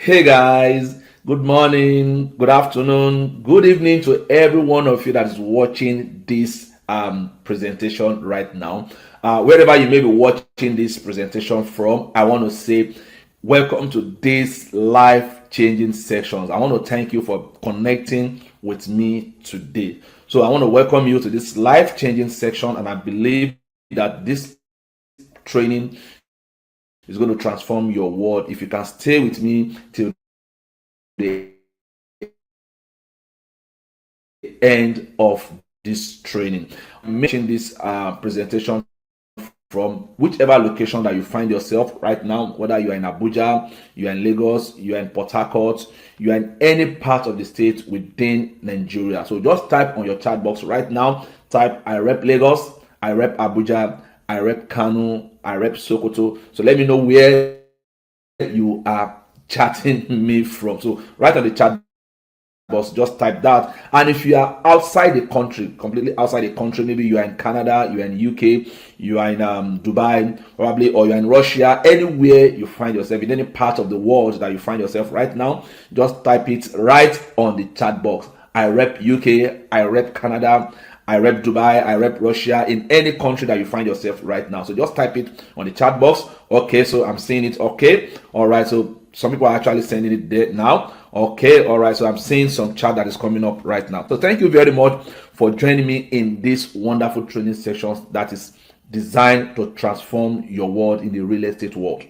Hey guys, good morning, good afternoon, good evening to every one of you that is watching this presentation right now. Wherever you may be watching this presentation from, I want to say welcome to this life changing sessions. I want to thank you for connecting with me today. So I want to welcome you to this life changing section, and I believe that this training is going to transform your world if you can stay with me till the end of this training. I'm making this presentation from whichever location that you find yourself right now, whether you are in Abuja, you are in Lagos, you are in Port Harcourt, you are in any part of the state within Nigeria. So just type on your chat box right now, type I rep Lagos, I rep Abuja, I rep Kano, I rep Sokoto. So let me know where you are chatting me from. So right on the chat box, just type that. And if you are outside the country, completely outside the country, maybe you are in Canada, you are in UK, you are in Dubai probably, or you are in Russia, anywhere you find yourself, in any part of the world that you find yourself right now, just type it right on the chat box. I rep UK, I rep Canada, I rep Dubai, I rep Russia, in any country that you find yourself right now. So just type it on the chat box. Okay, so I'm seeing it. Okay, all right, so some people are actually sending it there now. Okay, all right, so I'm seeing some chat that is coming up right now. So thank you very much for joining me in this wonderful training sessions that is designed to transform your world in the real estate world.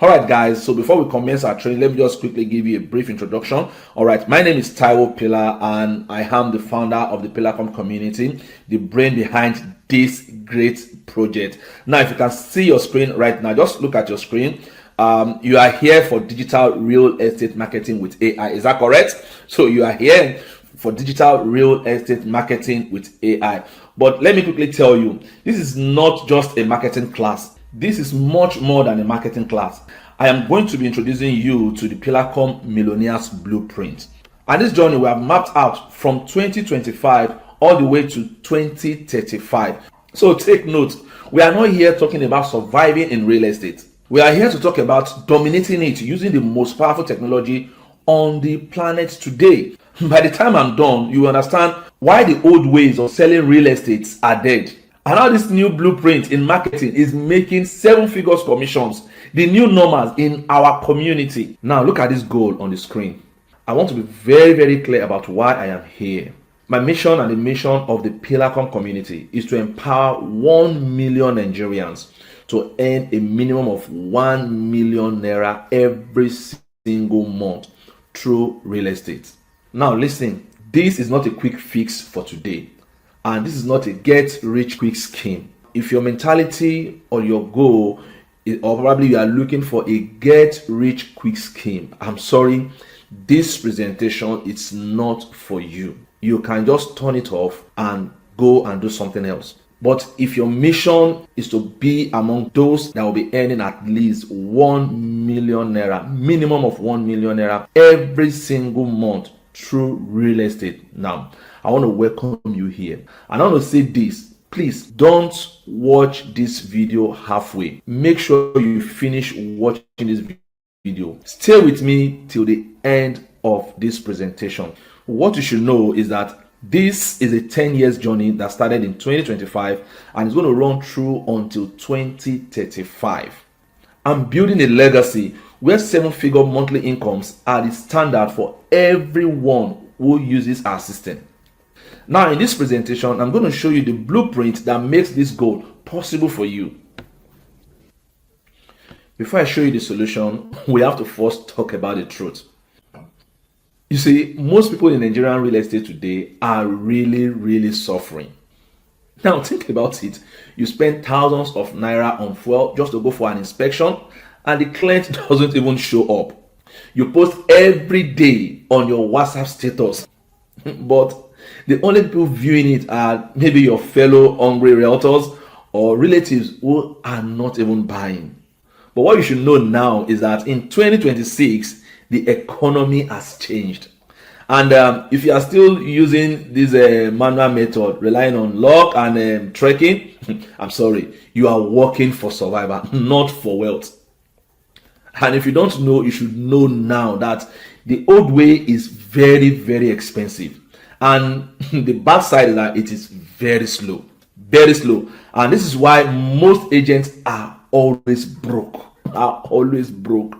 All right, guys, so before we commence our training, let me just quickly give you a brief introduction. All right, my name is Taiwo Pillar, and I am the founder of the Pillarcom community, the brain behind this great project. Now, if you can see your screen right now, just look at your screen. You are here for digital real estate marketing with AI. Is that correct? So you are here for digital real estate marketing with AI. But let me quickly tell you, this is not just a marketing class. This is much more than a marketing class. I am going to be introducing you to the Pillarcom Millionaires Blueprint. And this journey we have mapped out from 2025 all the way to 2035. So take note, we are not here talking about surviving in real estate. We are here to talk about dominating it using the most powerful technology on the planet today. By the time I'm done, you understand why the old ways of selling real estate are dead. And how this new blueprint in marketing is making 7-figure commissions, the new normals in our community. Now look at this goal on the screen. I want to be very, very clear about why I am here. My mission and the mission of the Pillarcom community is to empower 1 million Nigerians to earn a minimum of 1 million naira every single month through real estate. Now listen, this is not a quick fix for today. And this is not a get rich quick scheme. If your mentality or your goal is, or probably you are looking for a get rich quick scheme, I'm sorry, this presentation is not for you. You can just turn it off and go and do something else. But if your mission is to be among those that will be earning at least 1 million naira, minimum of 1 million naira every single month through real estate, now I want to welcome you here. And I want to say this, please don't watch this video halfway. Make sure you finish watching this video. Stay with me till the end of this presentation. What you should know is that this is a 10 years journey that started in 2025 and is going to run through until 2035. I'm building a legacy where 7-figure monthly incomes are the standard for everyone who uses our system. Now in this presentation, I'm going to show you the blueprint that makes this goal possible for you. Before I show you the solution, we have to first talk about the truth. You see, most people in Nigerian real estate today are really suffering. Now think about it. You spend thousands of naira on fuel just to go for an inspection and the client doesn't even show up. You post every day on your WhatsApp status, but the only people viewing it are maybe your fellow hungry realtors or relatives who are not even buying. But what you should know now is that in 2026, the economy has changed. And if you are still using this manual method, relying on luck and trekking, I'm sorry, you are working for survival, not for wealth. And if you don't know, you should know now that the old way is very, very expensive. And the bad side is that it is very slow. Very slow. And this is why most agents are always broke. Are always broke.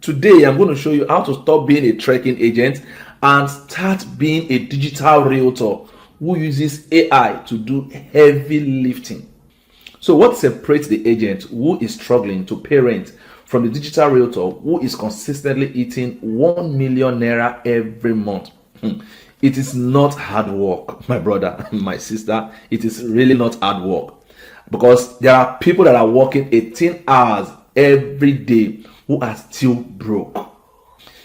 Today, I'm going to show you how to stop being a trekking agent and start being a digital realtor who uses AI to do heavy lifting. So what separates the agent who is struggling to pay rent from the digital realtor who is consistently eating 1 million naira every month? It is not hard work, my brother, my sister. It is really not hard work, because there are people that are working 18 hours every day who are still broke.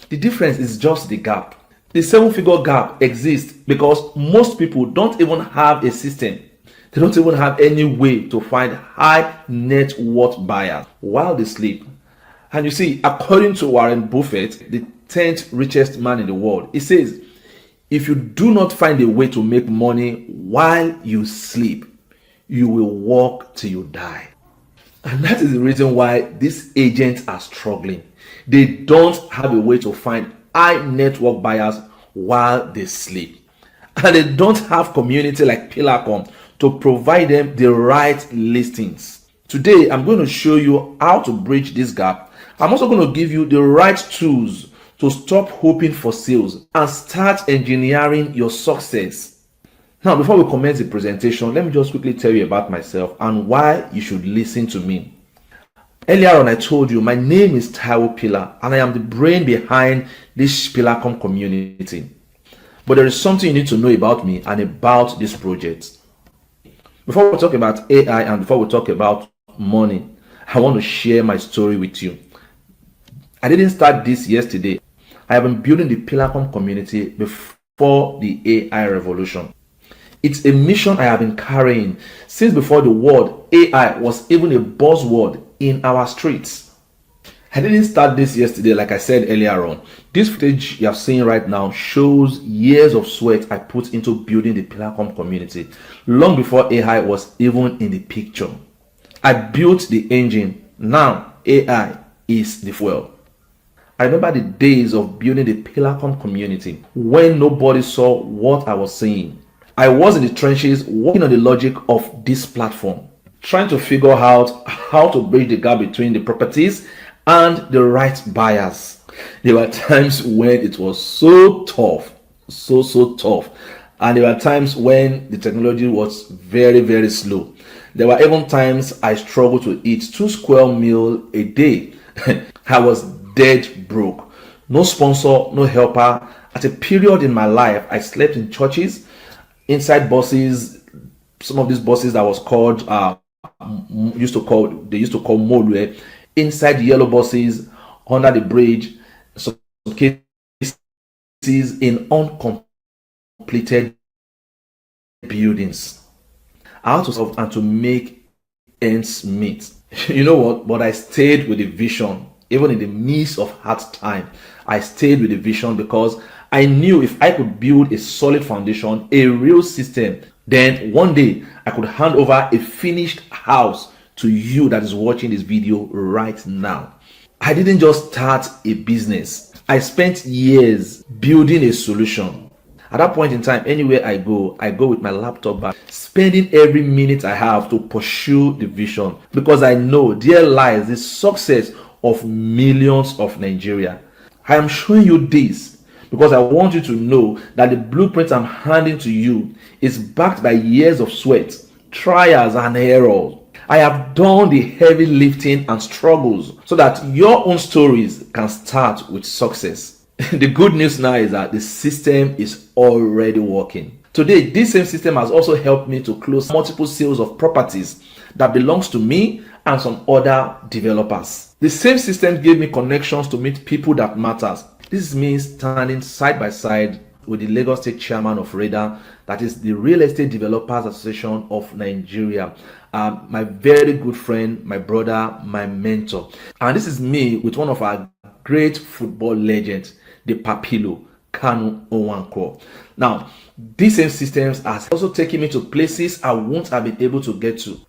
The difference is just the gap. The 7-figure gap exists because most people don't even have a system. They don't even have any way to find high net worth buyers while they sleep. And you see, according to Warren Buffett, the 10th richest man in the world, he says, if you do not find a way to make money while you sleep, you will work till you die. And that is the reason why these agents are struggling. They don't have a way to find high network buyers while they sleep. And they don't have community like Pillarcom to provide them the right listings. Today, I'm going to show you how to bridge this gap. I'm also going to give you the right tools to stop hoping for sales and start engineering your success. Now, before we commence the presentation, let me just quickly tell you about myself and why you should listen to me. Earlier on, I told you my name is Taiwo Pillar and I am the brain behind this Pillarcom community. But there is something you need to know about me and about this project. Before we talk about AI and before we talk about money, I want to share my story with you. I didn't start this yesterday. I have been building the Pillarcom community before the AI revolution. It's a mission I have been carrying since before the word AI was even a buzzword in our streets. I didn't start this yesterday, like I said earlier on. This footage you are seeing right now shows years of sweat I put into building the Pillarcom community, long before AI was even in the picture. I built the engine. Now AI is the fuel. I remember the days of building the Pillarcom community when nobody saw what I was saying. I was in the trenches working on the logic of this platform, trying to figure out how to bridge the gap between the properties and the right buyers. There were times when it was so tough, so tough. And there were times when the technology was very, very slow. There were even times I struggled to eat 2 square meals a day. I was dead broke. No sponsor, no helper. At a period in my life, I slept in churches, inside buses. Some of these buses that was called, they used to call Molue, inside yellow buses, under the bridge, some cases in uncompleted buildings. I had to solve and to make ends meet. You know what? But I stayed with the vision. Even in the midst of hard time, I stayed with the vision because I knew if I could build a solid foundation, a real system, then one day I could hand over a finished house to you that is watching this video right now. I didn't just start a business. I spent years building a solution. At that point in time, anywhere I go with my laptop bag, spending every minute I have to pursue the vision, because I know there lies the success of millions of Nigeria. I am showing you this because I want you to know that the blueprint I'm handing to you is backed by years of sweat, trials and errors. I have done the heavy lifting and struggles so that your own stories can start with success. The good news now is that the system is already working. Today, this same system has also helped me to close multiple sales of properties that belongs to me and some other developers. The same system gave me connections to meet people that matters. This means standing side by side with the Lagos State Chairman of REDA, that is the Real Estate Developers Association of Nigeria. My very good friend, my brother, my mentor. And this is me with one of our great football legends, the Papilo, Kanu Nwankwo. Now, these same systems has also taken me to places I won't have been able to get to.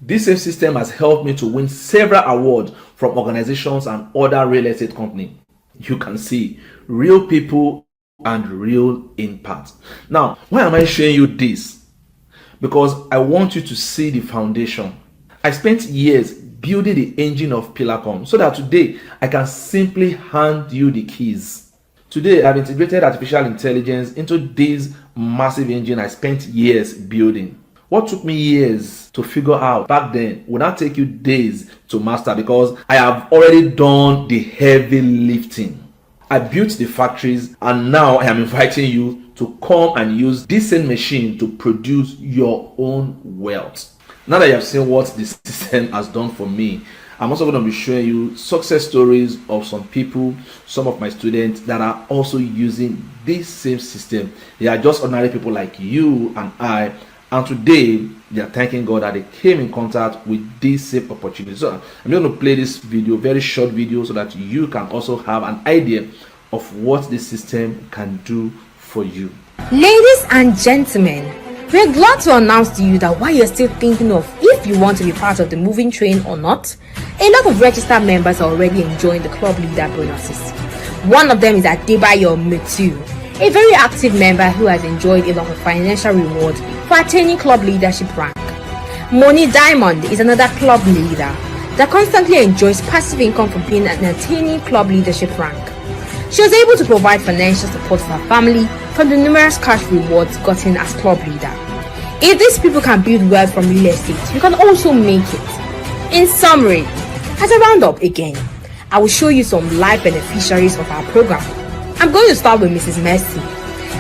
This same system has helped me to win several awards from organizations and other real estate companies. You can see real people and real impact. Now, why am I showing you this? Because I want you to see the foundation. I spent years building the engine of Pillarcom so that today I can simply hand you the keys. Today, I've integrated artificial intelligence into this massive engine I spent years building. What took me years to figure out back then will not take you days to master, because I have already done the heavy lifting. I built the factories, and now I am inviting you to come and use this same machine to produce your own wealth. Now that you have seen what this system has done for me, I'm also going to be showing you success stories of some people, some of my students that are also using this same system. They are just ordinary people like you and I, and today they are thanking God that they came in contact with this same opportunity. So I'm going to play this video, very short video, so that you can also have an idea of what this system can do for you. Ladies and gentlemen, we're glad to announce to you that while you're still thinking of if you want to be part of the moving train or not, a lot of registered members are already enjoying the club leader bonuses. One of them is Adebayo Metu, a very active member who has enjoyed a lot of financial reward for attaining club leadership rank. Moni Diamond is another club leader that constantly enjoys passive income from being and attaining club leadership rank. She was able to provide financial support for her family from the numerous cash rewards gotten as club leader. If these people can build wealth from real estate, you can also make it. In summary, as a roundup again, I will show you some live beneficiaries of our program. I'm going to start with Mrs. Mercy,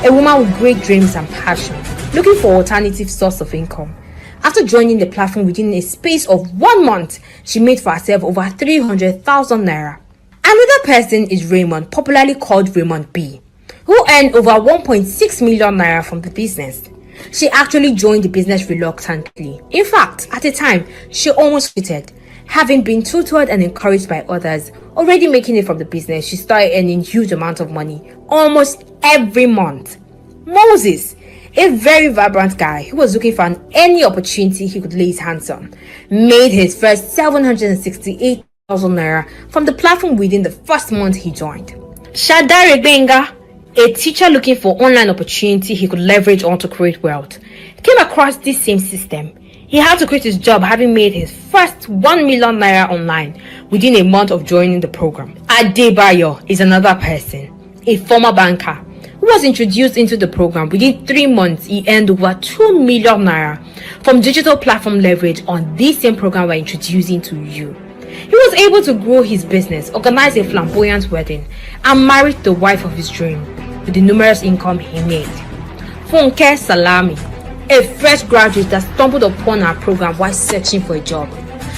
a woman with great dreams and passion, looking for alternative source of income. After joining the platform within a space of 1 month, she made for herself over 300,000 naira. Another person is Raymond, popularly called Raymond B, who earned over 1.6 million naira from the business. She actually joined the business reluctantly. In fact, at the time, she almost quitted. Having been tutored and encouraged by others, already making it from the business, she started earning huge amounts of money almost every month. Moses, a very vibrant guy who was looking for any opportunity he could lay his hands on, made his first 768,000 naira from the platform within the first month he joined. Shadari Benga, a teacher looking for online opportunity he could leverage on to create wealth, came across this same system. He had to quit his job having made his first 1 million naira online within a month of joining the program. Adebayo is another person, a former banker who was introduced into the program. Within 3 months, he earned over 2 million naira from digital platform leverage on this same program we're introducing to you. He was able to grow his business, organize a flamboyant wedding, and marry the wife of his dream with the numerous income he made. Funke Salami, a fresh graduate that stumbled upon our program while searching for a job.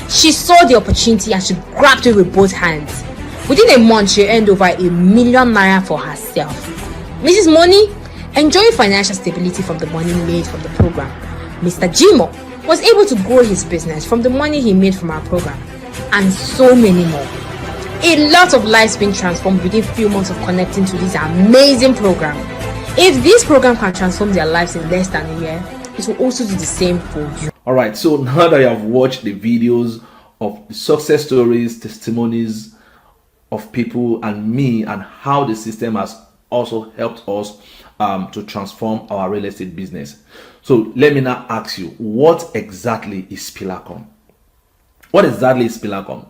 She saw the opportunity and she grabbed it with both hands. Within a month, she earned over 1 million naira for herself. Mrs. Money, enjoying financial stability from the money made from the program. Mr. Jimo was able to grow his business from the money he made from our program, and so many more. A lot of lives being transformed within few months of connecting to this amazing program. If this program can transform their lives in less than a year, it will also do the same for you. Alright, so now that you have watched the videos of the success stories, testimonies of people and me, and how the system has also helped us to transform our real estate business. So let me now ask you, what exactly is Pillarcom? What exactly is Pillarcom?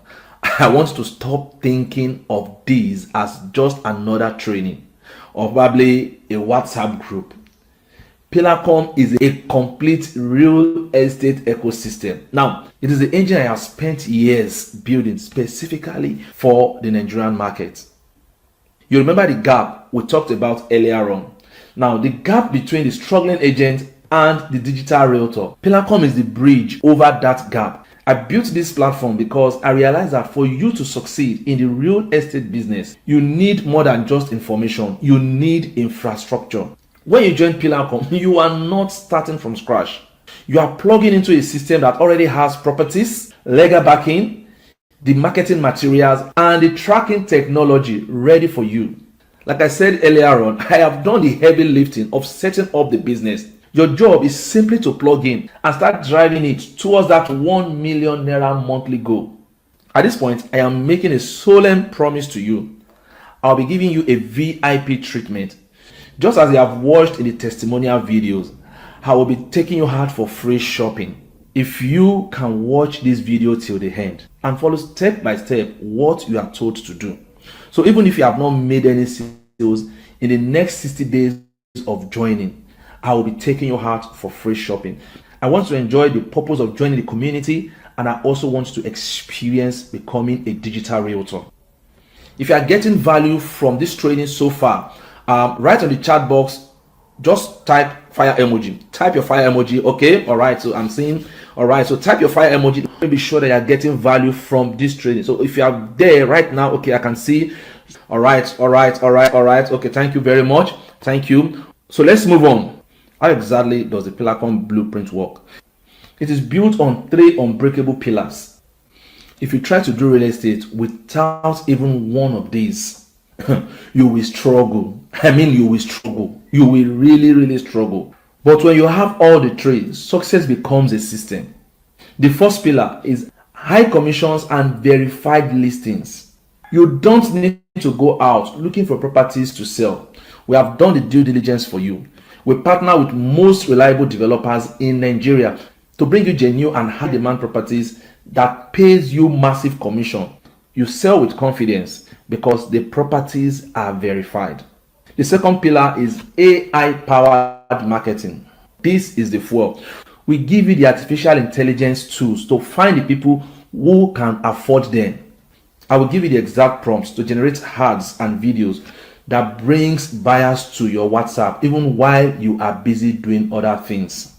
I want to stop thinking of this as just another training or probably a WhatsApp group. Pillarcom is a complete real estate ecosystem. Now, it is the engine I have spent years building specifically for the Nigerian market. You remember the gap we talked about earlier on. Now, the gap between the struggling agent and the digital realtor. Pillarcom is the bridge over that gap. I built this platform because I realized that for you to succeed in the real estate business, you need more than just information. You need infrastructure. When you join Pillarcom, you are not starting from scratch. You are plugging into a system that already has properties, legal backing, the marketing materials, and the tracking technology ready for you. Like I said earlier on, I have done the heavy lifting of setting up the business. Your job is simply to plug in and start driving it towards that 1 million naira monthly goal. At this point, I am making a solemn promise to you. I'll be giving you a VIP treatment. Just as you have watched in the testimonial videos, I will be taking you out for free shopping. If you can watch this video till the end and follow step by step what you are told to do. So even if you have not made any sales in the next 60 days of joining, I will be taking you out for free shopping. I want to enjoy the purpose of joining the community, and I also want to experience becoming a digital realtor. If you are getting value from this training so far, write on the chat box, just type fire emoji. Type your fire emoji, okay? All right, so I'm seeing, all right, so type your fire emoji to be sure that you're getting value from this training. So if you are there right now, okay, I can see. All right. Okay, thank you very much. Thank you. So let's move on. How exactly does the Pillarcom blueprint work? It is built on 3 unbreakable pillars. If you try to do real estate without even one of these, you will struggle. You will struggle. You will really struggle. But when you have all the 3, success becomes a system. The first pillar is high commissions and verified listings. You don't need to go out looking for properties to sell. We have done the due diligence for you. We partner with most reliable developers in Nigeria to bring you genuine and high demand properties that pays you massive commission. You sell with confidence because the properties are verified. The second pillar is AI powered marketing. This is the fuel. We give you the artificial intelligence tools to find the people who can afford them. I will give you the exact prompts to generate ads and videos that brings buyers to your WhatsApp even while you are busy doing other things.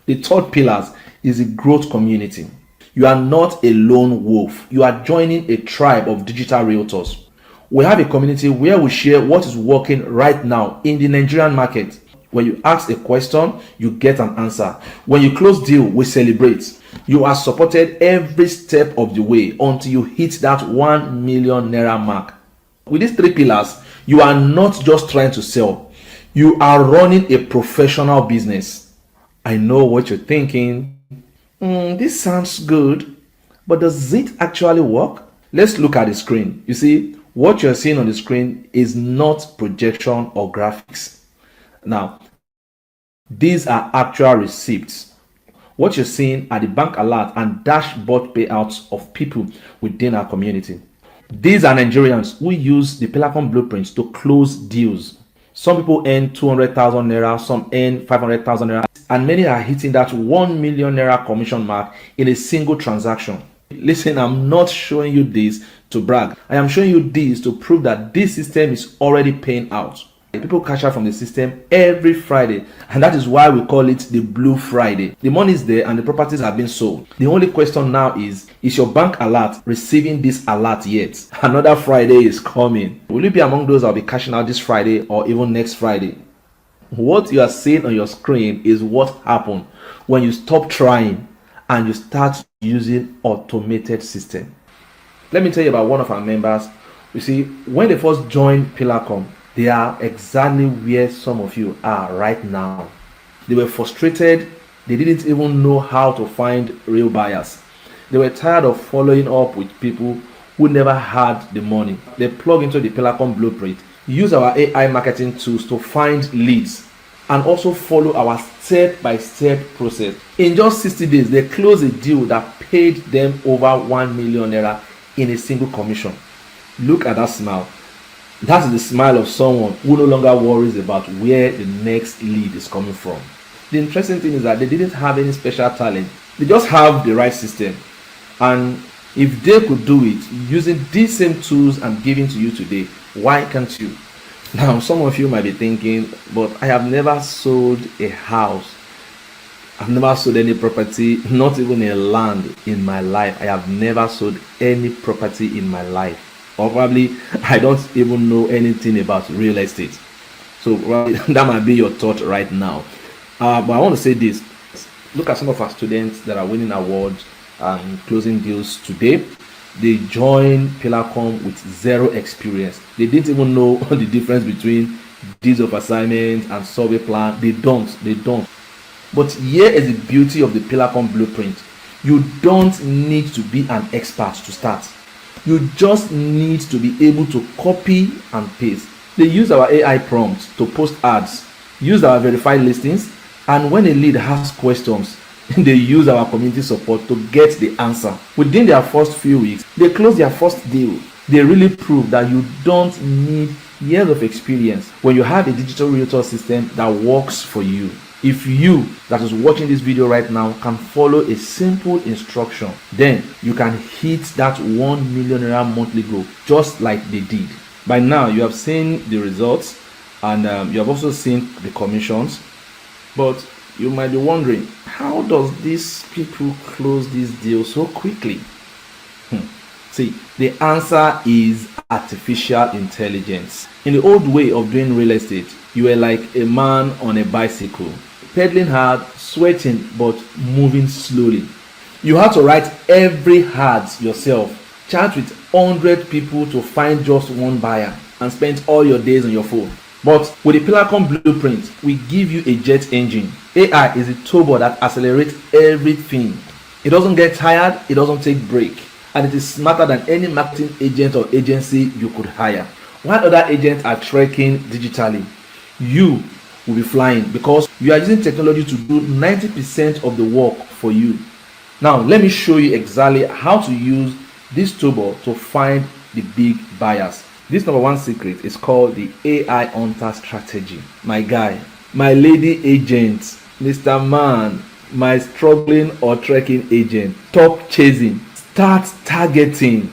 The third pillar is a growth community. You are not a lone wolf. You are joining a tribe of digital realtors. We have a community where we share what is working right now in the Nigerian market. When you ask a question, you get an answer. When you close deal, we celebrate. You are supported every step of the way until you hit that 1 million naira mark. With these 3 pillars, you are not just trying to sell. You are running a professional business. I know what you're thinking. This sounds good, but does it actually work? Let's look at the screen. You see, what you're seeing on the screen is not projection or graphics. Now, these are actual receipts. What you're seeing are the bank alert and dashboard payouts of people within our community. These are Nigerians who use the Pillarcom blueprints to close deals. Some people earn 200,000 naira, some earn 500,000 naira, and many are hitting that 1 million naira commission mark in a single transaction. Listen, I'm not showing you this to brag. I am showing you this to prove that this system is already paying out. People cash out from the system every Friday, and that is why we call it the Blue Friday. The money is there and the properties have been sold. The only question now is your bank alert receiving this alert yet? Another Friday is coming. Will you be among those that will be cashing out this Friday or even next Friday? What you are seeing on your screen is what happened when you stop trying and you start using automated system. Let me tell you about one of our members. You see, when they first joined Pillarcom, they are exactly where some of you are right now. They were frustrated. They didn't even know how to find real buyers. They were tired of following up with people who never had the money. They plug into the Pillarcom blueprint, use our AI marketing tools to find leads, and also follow our step-by-step process. In just 60 days, they closed a deal that paid them over 1 million naira in a single commission. Look at that smile. That is the smile of someone who no longer worries about where the next lead is coming from. The interesting thing is that they didn't have any special talent. They just have the right system. And if they could do it using these same tools I'm giving to you today, why can't you? Now, some of you might be thinking, but I have never sold a house. I've never sold any property, not even a land in my life. I have never sold any property in my life. Or probably I don't even know anything about real estate. So that might be your thought right now. But I want to say this. Look at some of our students that are winning awards and closing deals today. They joined Pillarcom with 0 experience. They didn't even know the difference between deeds of assignment and survey plan. They don't. But here is the beauty of the Pillarcom blueprint. You don't need to be an expert to start. You just need to be able to copy and paste. They use our AI prompts to post ads, use our verified listings, and when a lead has questions, they use our community support to get the answer. Within their first few weeks, they close their first deal. They really prove that you don't need years of experience when you have a digital realtor system that works for you. If you that is watching this video right now can follow a simple instruction, then you can hit that 1 million naira monthly goal just like they did. By now, you have seen the results and you have also seen the commissions, but you might be wondering, how does these people close these deals so quickly? See, the answer is artificial intelligence. In the old way of doing real estate, you were like a man on a bicycle, pedaling hard, sweating, but moving slowly. You had to write every ad yourself, chat with 100 people to find just one buyer, and spend all your days on your phone. But with the Pillarcom blueprint, we give you a jet engine. AI is a turbo that accelerates everything. It doesn't get tired, it doesn't take break, and it is smarter than any marketing agent or agency you could hire. While other agents are trekking digitally, you will be flying because you are using technology to do 90% of the work for you. Now, let me show you exactly how to use this turbo to find the big buyers. This number one secret is called the AI Hunter strategy. My guy, my lady agent, Mr. Man, my struggling or trekking agent, stop chasing, start targeting.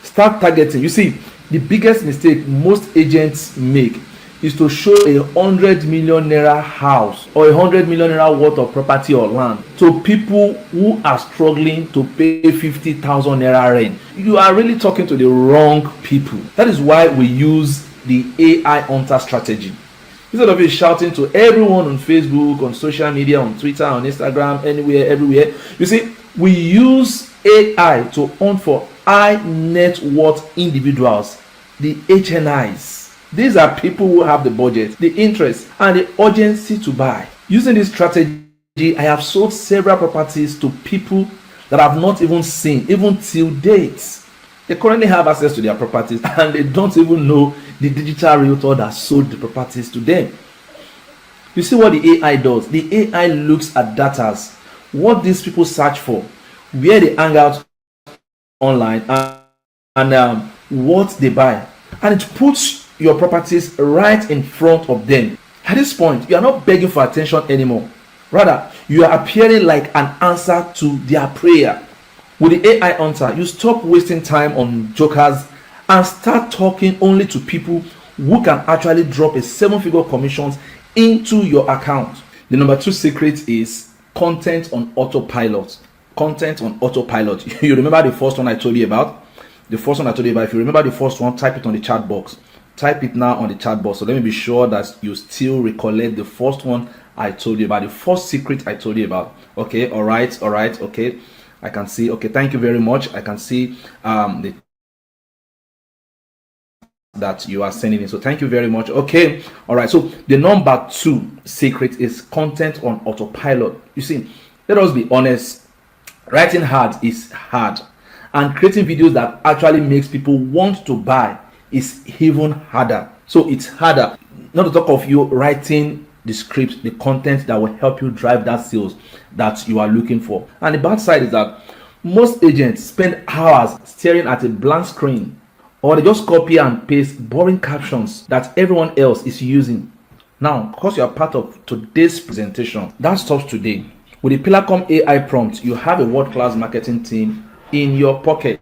Start targeting. You see, the biggest mistake most agents make is to show 100 million naira house or 100 million naira worth of property or land to people who are struggling to pay 50,000 naira rent. You are really talking to the wrong people. That is why we use the AI Hunter strategy. Instead of you shouting to everyone on Facebook, on social media, on Twitter, on Instagram, anywhere, everywhere, you see, we use AI to hunt for high net worth individuals, the HNIs. These are people who have the budget, the interest, and the urgency to buy. Using this strategy, I have sold several properties to people that I've not even seen, even till date. They currently have access to their properties and they don't even know the digital realtor that sold the properties to them. You see what the AI does? The AI looks at data, what these people search for, where they hang out online, and what they buy, and it puts your properties right in front of them. At this point, you are not begging for attention anymore. Rather, you are appearing like an answer to their prayer. With the AI Hunter, you stop wasting time on jokers and start talking only to people who can actually drop a 7-figure commissions into your account. The number 2 secret is content on autopilot. Content on autopilot. You remember the first one I told you about? The first one I told you about. If you remember the first one, type it on the chat box. Type it now on the chat box. So let me be sure that you still recollect the first one I told you about, the first secret I told you about. Okay, all right, okay. I can see. Okay, thank you very much. I can see that you are sending in. So thank you very much. Okay, all right. So the number 2 secret is content on autopilot. You see, let us be honest. Writing hard is hard, and creating videos that actually makes people want to buy is even harder. So it's harder, not to talk of you writing the script, the content that will help you drive that sales that you are looking for. And the bad side is that most agents spend hours staring at a blank screen, or they just copy and paste boring captions that everyone else is using. Now, because you are part of today's presentation, that stops today. With the Pillarcom AI prompt, you have a world-class marketing team in your pocket.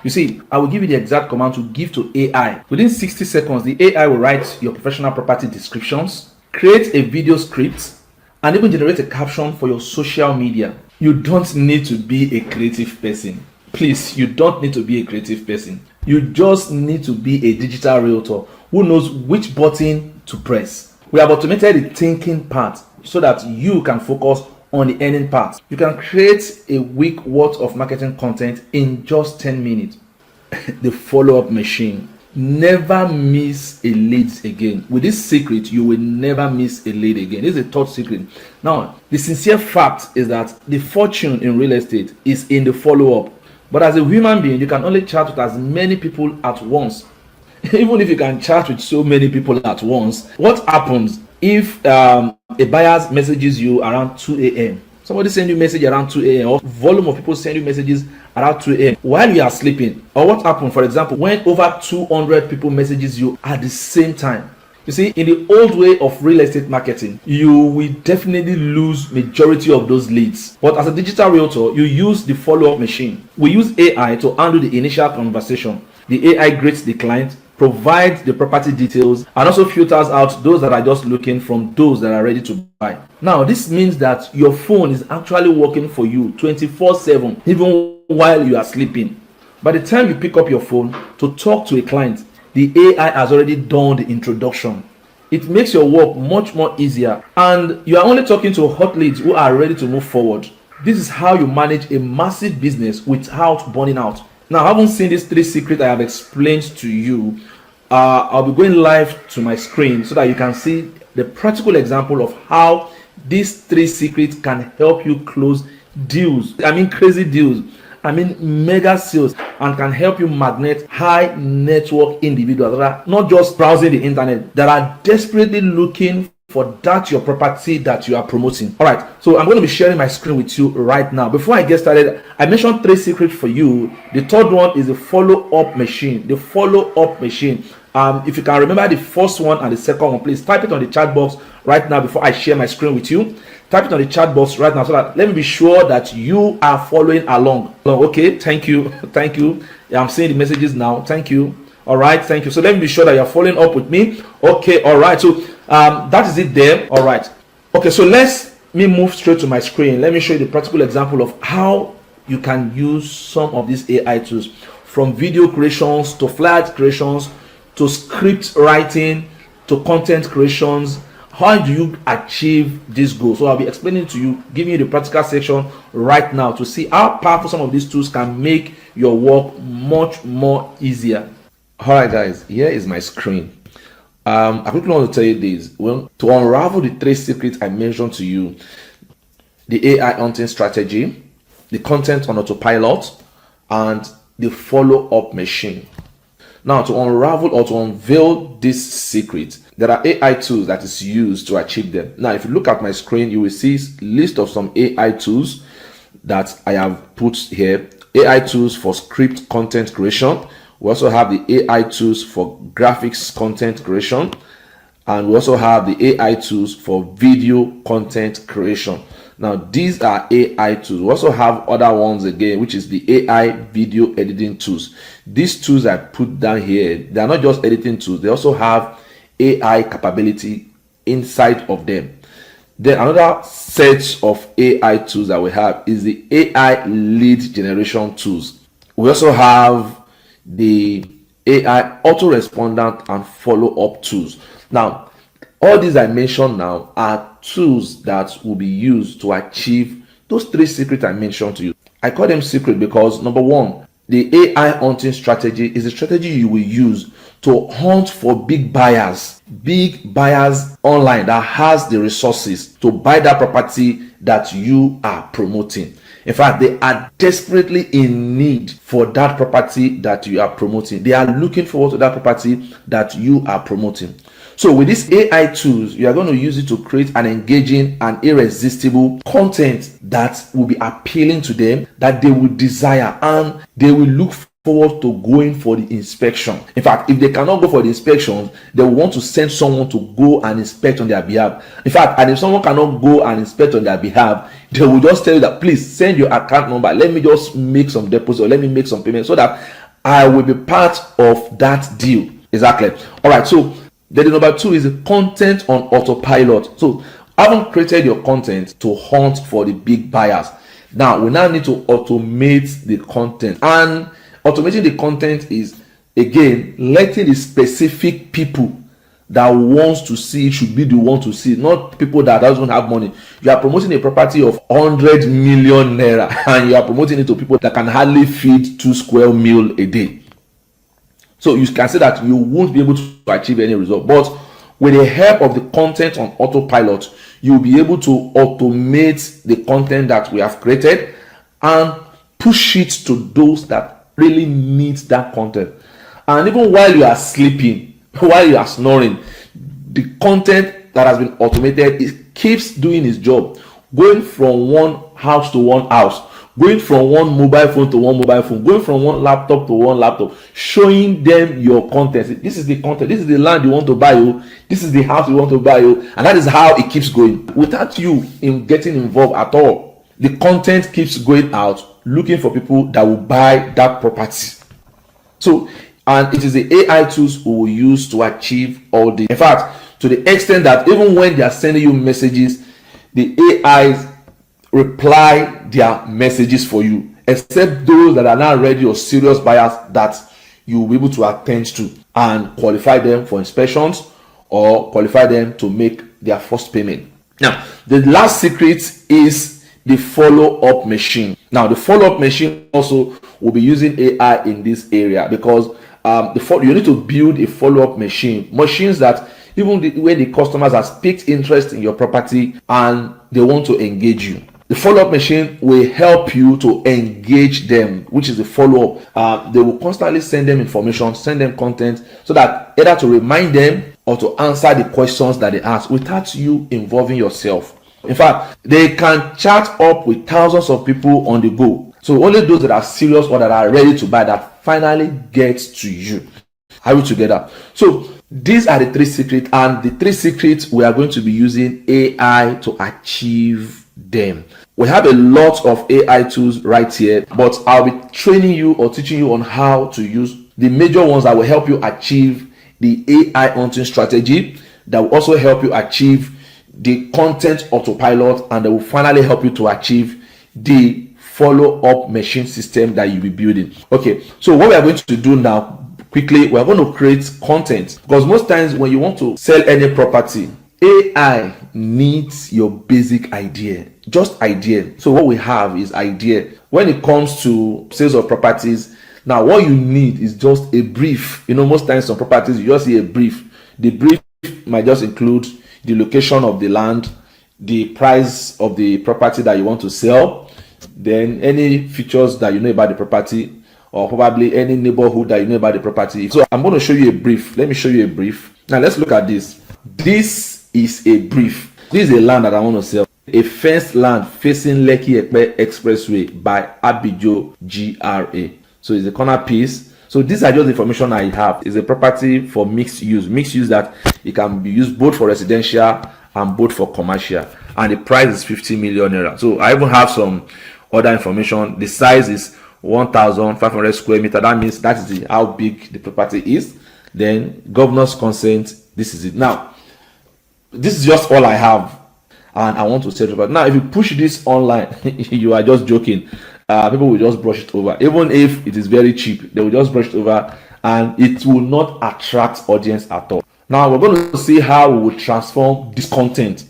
You see, I will give you the exact command to give to AI. Within 60 seconds, the AI will write your professional property descriptions, create a video script, and even generate a caption for your social media. You don't need to be a creative person. Please, you don't need to be a creative person. You just need to be a digital realtor who knows which button to press. We have automated the thinking part so that you can focus on the earning part. You can create a week worth of marketing content in just 10 minutes. The follow-up machine. Never miss a lead again. With this secret, you will never miss a lead again. This is the third secret. Now, the sincere fact is that the fortune in real estate is in the follow-up. But as a human being, you can only chat with as many people at once. Even if you can chat with so many people at once, what happens if a buyer messages you around 2 a.m.? Somebody send you a message around 2 a.m. or volume of people send you messages around 2 a.m. while you are sleeping. Or what happens, for example, when over 200 people messages you at the same time? You see, in the old way of real estate marketing, you will definitely lose majority of those leads. But as a digital realtor, you use the follow-up machine. We use AI to handle the initial conversation. The AI greets the client, provides the property details, and also filters out those that are just looking from those that are ready to buy. Now, this means that your phone is actually working for you 24/7, even while you are sleeping. By the time you pick up your phone to talk to a client, the AI has already done the introduction. It makes your work much more easier, and you are only talking to hot leads who are ready to move forward. This is how you manage a massive business without burning out. Now, having seen these 3 secrets I have explained to you, I'll be going live to my screen so that you can see the practical example of how these 3 secrets can help you close deals. I mean, crazy deals. I mean, mega sales, and can help you magnet high network individuals that are not just browsing the internet, that are desperately looking for that your property that you are promoting. All right, so I'm going to be sharing my screen with you right now. Before I get started, I mentioned 3 secrets for you. The third one is the follow-up machine. The follow-up machine. If you can remember the first one and the second one, please type it on the chat box right now before I share my screen with you. Type it on the chat box right now so that let me be sure that you are following along. Okay, thank you. Thank you. Yeah, I'm seeing the messages now. Thank you. All right, thank you. So let me be sure that you're following up with me. Okay, all right. So that is it there. All right. Okay, so let's me move straight to my screen. Let me show you the practical example of how you can use some of these AI tools, from video creations to flyer creations to script writing to content creations. How do you achieve this goal? So I'll be explaining to you, giving you the practical section right now to see how powerful some of these tools can make your work much more easier. All right, guys, here is my screen. I quickly want to tell you this. Well, to unravel the 3 secrets I mentioned to you: the AI hunting strategy, the content on autopilot, and the follow-up machine. Now, to unravel or to unveil this secret, there are AI tools that is used to achieve them. Now, if you look at my screen, you will see a list of some AI tools that I have put here. AI tools for script content creation. We also have the AI tools for graphics content creation. And we also have the AI tools for video content creation. Now, these are AI tools. We also have other ones again, which is the AI video editing tools. These tools I put down here, they are not just editing tools. They also have AI capability inside of them. Then another set of AI tools that we have is the AI lead generation tools. We also have the AI autorespondent and follow-up tools. Now, all these I mentioned now are tools that will be used to achieve those 3 secrets I mentioned to you. I call them secret because, number one, the AI hunting strategy is a strategy you will use to hunt for big buyers online that has the resources to buy that property that you are promoting. In fact, they are desperately in need for that property that you are promoting. They are looking forward to that property that you are promoting. So with these AI tools, you are going to use it to create an engaging and irresistible content that will be appealing to them, that they will desire, and they will look forward to going for the inspection. In fact, if they cannot go for the inspections, they will want to send someone to go and inspect on their behalf. In fact, and if someone cannot go and inspect on their behalf, they will just tell you that, please send your account number. Let me just make some deposit, or let me make some payment so that I will be part of that deal. Exactly. All right. So then the number 2 is the content on autopilot. So having created your content to hunt for the big buyers, now we now need to automate the content. And automating the content is, again, letting the specific people that wants to see it should be the one to see it, not people that doesn't have money. You are promoting a property of 100 million naira and you are promoting it to people that can hardly feed 2 square meal a day. So you can say that you won't be able to achieve any result. But with the help of the content on autopilot, you'll be able to automate the content that we have created and push it to those that really need that content. And even while you are sleeping, while you are snoring, the content that has been automated, it keeps doing its job, going from one house to one house, going from one mobile phone to one mobile phone, going from one laptop to one laptop, showing them your content. This is the content, this is the land you want to buy, this is the house you want to buy, and that is how it keeps going without you in getting involved at all. The content keeps going out, looking for people that will buy that property. So, and it is the AI tools we will use to achieve all this. In fact, to the extent that even when they are sending you messages, the AIs reply their messages for you, except those that are not ready or serious buyers that you will be able to attend to and qualify them for inspections or qualify them to make their first payment. Now, the last secret is the follow-up machine. Now, the follow-up machine also will be using AI in this area, because you need to build a follow-up machines that even when the customers have picked interest in your property and they want to engage you, the follow-up machine will help you to engage them, which is the follow-up. They will constantly send them information, send them content, so that either to remind them or to answer the questions that they ask without you involving yourself. In fact, they can chat up with thousands of people on the go. So only those that are serious or that are ready to buy that finally gets to you. Are we together? So these are the three secrets, and the three secrets we are going to be using AI to achieve them. We have a lot of AI tools right here, but I'll be training you or teaching you on how to use the major ones that will help you achieve the AI hunting strategy, that will also help you achieve the content autopilot, and that will finally help you to achieve the follow-up machine system that you'll be building. Okay, so what we are going to do now, quickly, we're going to create content, because most times when you want to sell any property, AI needs your basic idea, just idea. So what we have is idea. When it comes to sales of properties, now what you need is just a brief. Most times some properties, you just see a brief. The brief might just include the location of the land, the price of the property that you want to sell, then any features that you know about the property, or probably any neighborhood that you know about the property. So I'm going to show you a brief. Let me show you a brief. Now let's look at this. This is a brief. This is a land that I want to sell. A fenced land facing Lekki Epe Expressway by Abijo GRA. So it's a corner piece. So these are just the information I have. It's a property for mixed use. Mixed use that it can be used both for residential and both for commercial. And the price is 50 million naira. So I even have some other information. The size is 1,500 square meter. That means that is how big the property is. Then governor's consent. This is it. Now, this is just all I have, and I want to sell it. But now, if you push this online, you are just joking. People will just brush it over. Even if it is very cheap, they will just brush it over, and it will not attract audience at all. Now, we're going to see how we will transform this content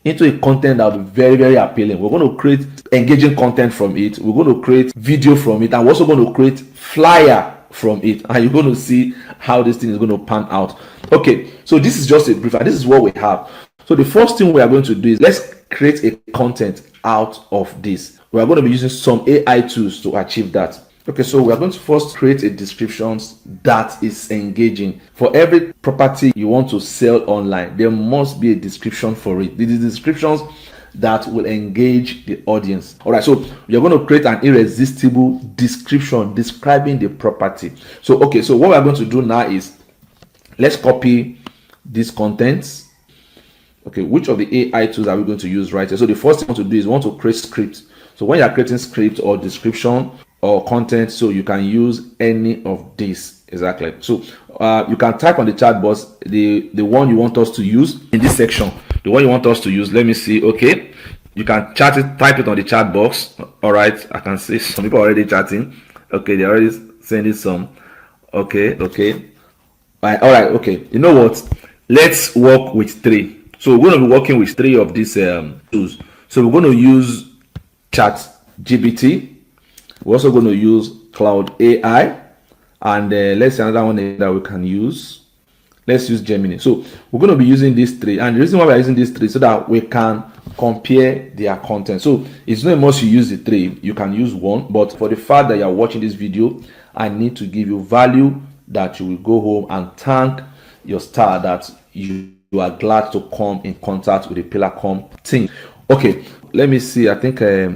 into a content that will be very, very appealing. We're going to create engaging content from it. We're going to create video from it, and we're also going to create flyer from it, and you're going to see how this thing is going to pan out. Okay, so this is just a brief, and this is what we have. So the first thing we are going to do is let's create a content out of this. We are going to be using some AI tools to achieve that. Okay, so we are going to first create a description that is engaging. For every property you want to sell online, there must be a description for it. These descriptions that will engage the audience. All right, so you're going to create an irresistible description describing the property. So okay, so what we're going to do now is let's copy these contents. Okay, which of the AI tools are we going to use right here? So the first thing we want to do is we want to create script. So when you're creating script or description or content, so you can use any of these. Exactly. So you can type on the chat box the one you want us to use in this section. The one you want us to use. Let me see. Okay, you can chat it, type it on the chat box. All right, I can see some people already chatting. Okay, they're already sending some. Okay. All right. Okay, you know what, let's work with three. So we're going to be working with three of these tools. So we're going to use ChatGPT. We're also going to use Cloud AI, and let's see another one that we can use. Let's use Gemini. So we're going to be using these three, and the reason why we're using these three so that we can compare their content. So it's not a must you use the three, you can use one, but for the fact that you're watching this video, I need to give you value that you will go home and thank your star that you are glad to come in contact with the Pillarcom team. Okay, let me see. I think I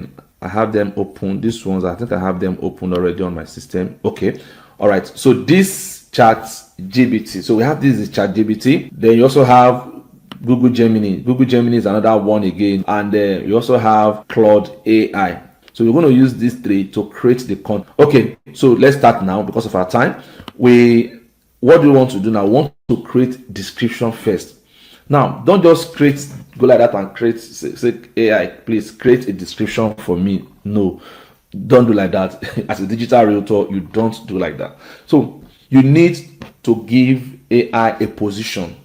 have them open. These ones, I think I have them open already on my system. Okay, all right. So this ChatGPT. So we have this is ChatGPT. Then you also have Google Gemini. Google Gemini is another one again, and you also have Claude AI. So we're going to use these three to create the content. Okay, so let's start now because of our time. What do we want to do now? We want to create description first. Now, don't just go like that and create, say AI, please create a description for me. No, don't do like that. As a digital realtor, you don't do like that. So you need to give AI a position.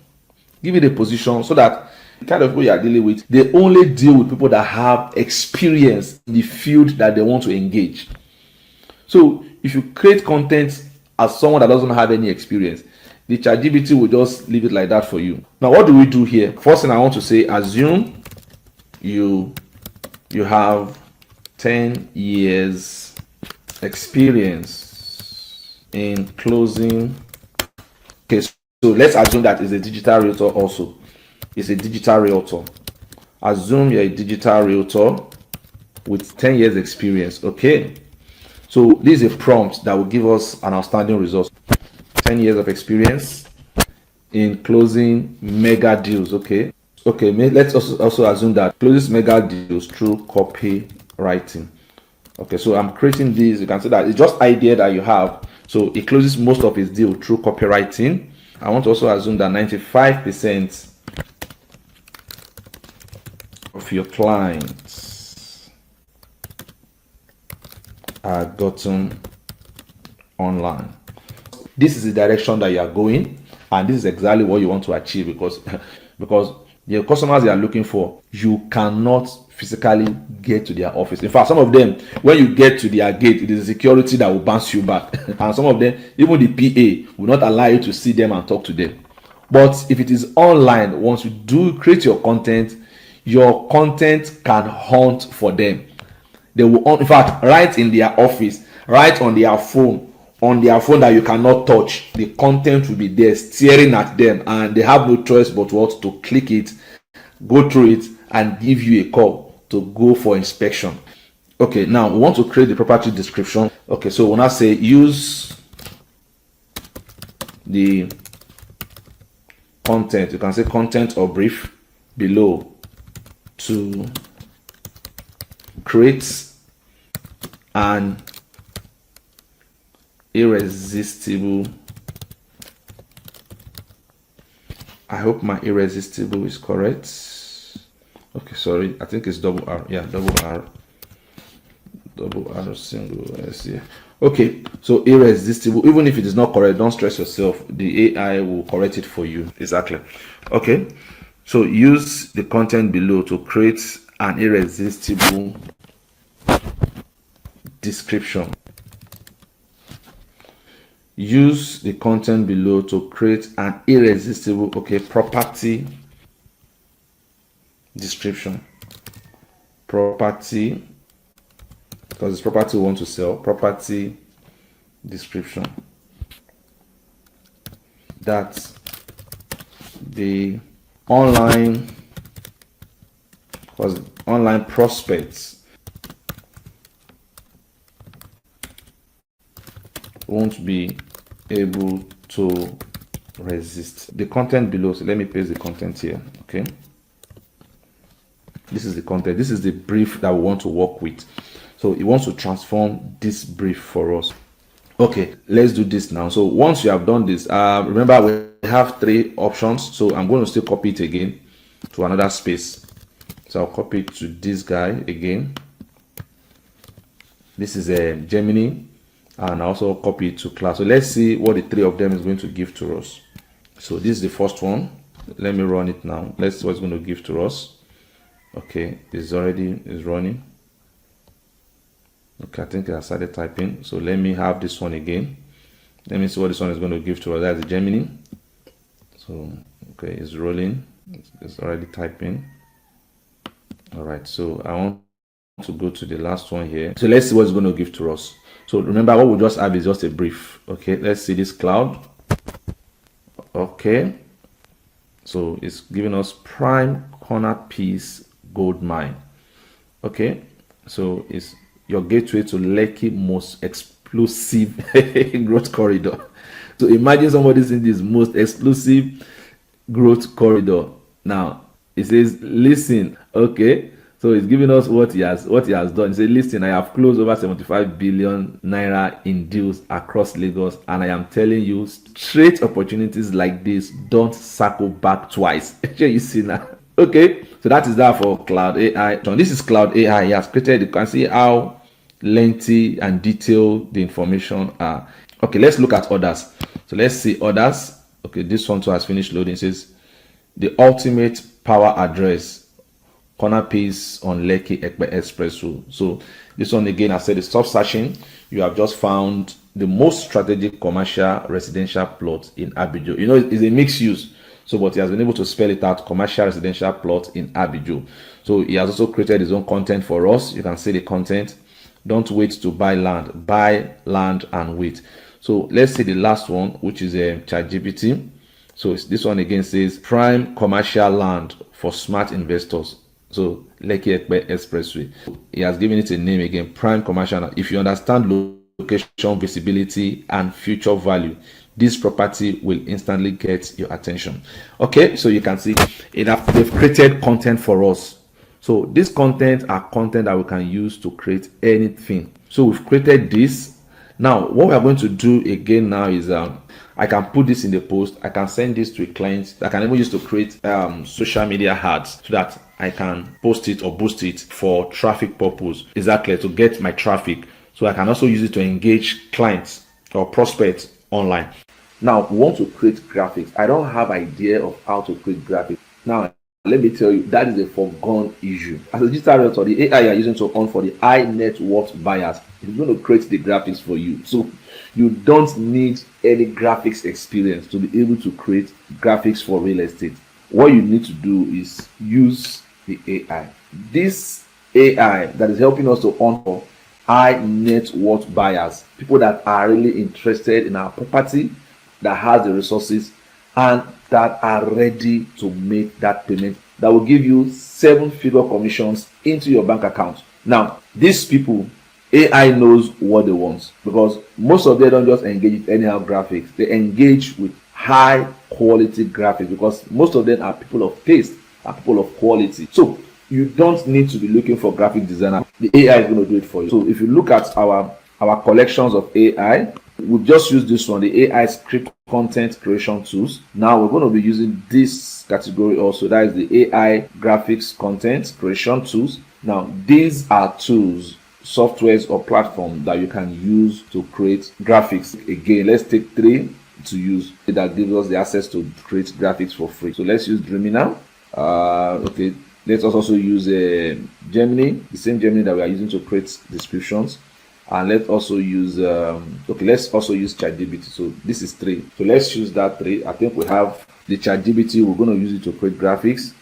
Give it a position so that the kind of people you are dealing with, they only deal with people that have experience in the field that they want to engage. So if you create content as someone that doesn't have any experience, the ChatGPT will just leave it like that for you. Now, what do we do here? First thing I want to say, assume you have 10 years experience in closing. Okay, so let's assume that is a digital realtor also. It's a digital realtor. Assume you're a digital realtor with 10 years experience. Okay, so this is a prompt that will give us an outstanding result. 10 years of experience in closing mega deals. Okay, let's also assume that closes mega deals through copywriting. Okay, so I'm creating this. You can see that it's just idea that you have. So it closes most of its deal through copywriting. I want to also assume that 95% of your clients are gotten online. This is the direction that you are going, and this is exactly what you want to achieve, because the customers you are looking for, you cannot physically get to their office. In fact, some of them, when you get to their gate, it is the security that will bounce you back. And some of them, even the PA will not allow you to see them and talk to them. But if it is online, once you do create your content can hunt for them. They will, in fact, right in their office, right on their phone that you cannot touch, the content will be there staring at them, and they have no choice but what to click it, go through it, and give you a call to go for inspection. Okay, now we want to create the property description. Okay, so when I say use the content, you can say content or brief below to create an irresistible, I hope my irresistible is correct. Okay, sorry, I think it's double R. Yeah, double R single S. Yeah. Okay, so irresistible. Even if it is not correct, don't stress yourself. The AI will correct it for you. Exactly. Okay, so use the content below to create an irresistible description. Use the content below to create an irresistible, property description. Property, because it's property we want to sell. Property description that the online prospects won't be able to resist. The content below, so let me paste the content here. Okay, this is the content, this is the brief that we want to work with. So it wants to transform this brief for us. Okay, let's do this now. So once you have done this, remember we have three options, so I'm going to still copy it again to another space. So I'll copy it to this guy again. This is a Gemini, and I also copy it to class. So let's see what the three of them is going to give to us. So this is the first one. Let me run it now. Let's see what it's going to give to us. Okay, it's running. Okay, I think I started typing. So let me have this one again. Let me see what this one is going to give to us. That's the Gemini. So okay, it's rolling. It's already typing. All right, so I want to go to the last one here. So let's see what it's going to give to us. So remember, what we just have is just a brief. Okay, let's see this cloud. Okay, so it's giving us prime corner piece gold mine. Okay, so it's your gateway to Lekki most explosive growth corridor. So imagine somebody's in this most explosive growth corridor. Now it says, listen, okay. So it's giving us what he has done. He said, listen, I have closed over 75 billion naira in deals across Lagos, and I am telling you, straight opportunities like this don't circle back twice. You see now. Okay, so that is that for Cloud AI. So this is Cloud AI. He has created. You can see how lengthy and detailed the information are. Okay, let's look at others. So let's see others. Okay, this one too has finished loading. It says the ultimate power address, corner piece on Lekki Ekpe Expressway. So this one again, I said, the stop searching. You have just found the most strategic commercial residential plot in Abijo. You know, it's a mixed use. So, but he has been able to spell it out, commercial residential plot in Abijo. So he has also created his own content for us. You can see the content. Don't wait to buy land. Buy land and wait. So let's see the last one, which is a ChatGPT. So this one again says prime commercial land for smart investors. So Lekki Ekpe Expressway. He has given it a name again, prime commercial. If you understand location, visibility, and future value, this property will instantly get your attention. Okay, so you can see they've created content for us. So this content are content that we can use to create anything. So we've created this. Now what we are going to do again now is I can put this in the post. I can send this to a client. I can even use to create social media ads so that I can post it or boost it for traffic purpose. Exactly, to get my traffic. So I can also use it to engage clients or prospects online. Now we want to create graphics. I don't have idea of how to create graphics. Now let me tell you, that is a foregone issue. As a digital realtor, the AI you are using to earn for the high net worth buyers is going to create the graphics for you. So you don't need any graphics experience to be able to create graphics for real estate. What you need to do is use the AI. This AI that is helping us to earn for high net worth buyers, people that are really interested in our property, that has the resources, and that are ready to make that payment, that will give you 7-figure commissions into your bank account. Now, these people, AI knows what they want, because most of them don't just engage with anyhow graphics. They engage with high quality graphics, because most of them are people of taste, are people of quality. So you don't need to be looking for graphic designer. The AI is going to do it for you. So if you look at our collections of AI, we've just used this one, the AI script content creation tools. Now we're going to be using this category also, that is the AI graphics content creation tools. Now these are tools, softwares or platforms that you can use to create graphics. Again, let's take 3 to use that gives us the access to create graphics for free. So let's use Dreamina. Okay, let's also use Gemini, the same Gemini that we are using to create descriptions. And let's also use let's also use ChatGPT. So this is 3. So let's use that 3. I think we have the ChatGPT. We're going to use it to create graphics.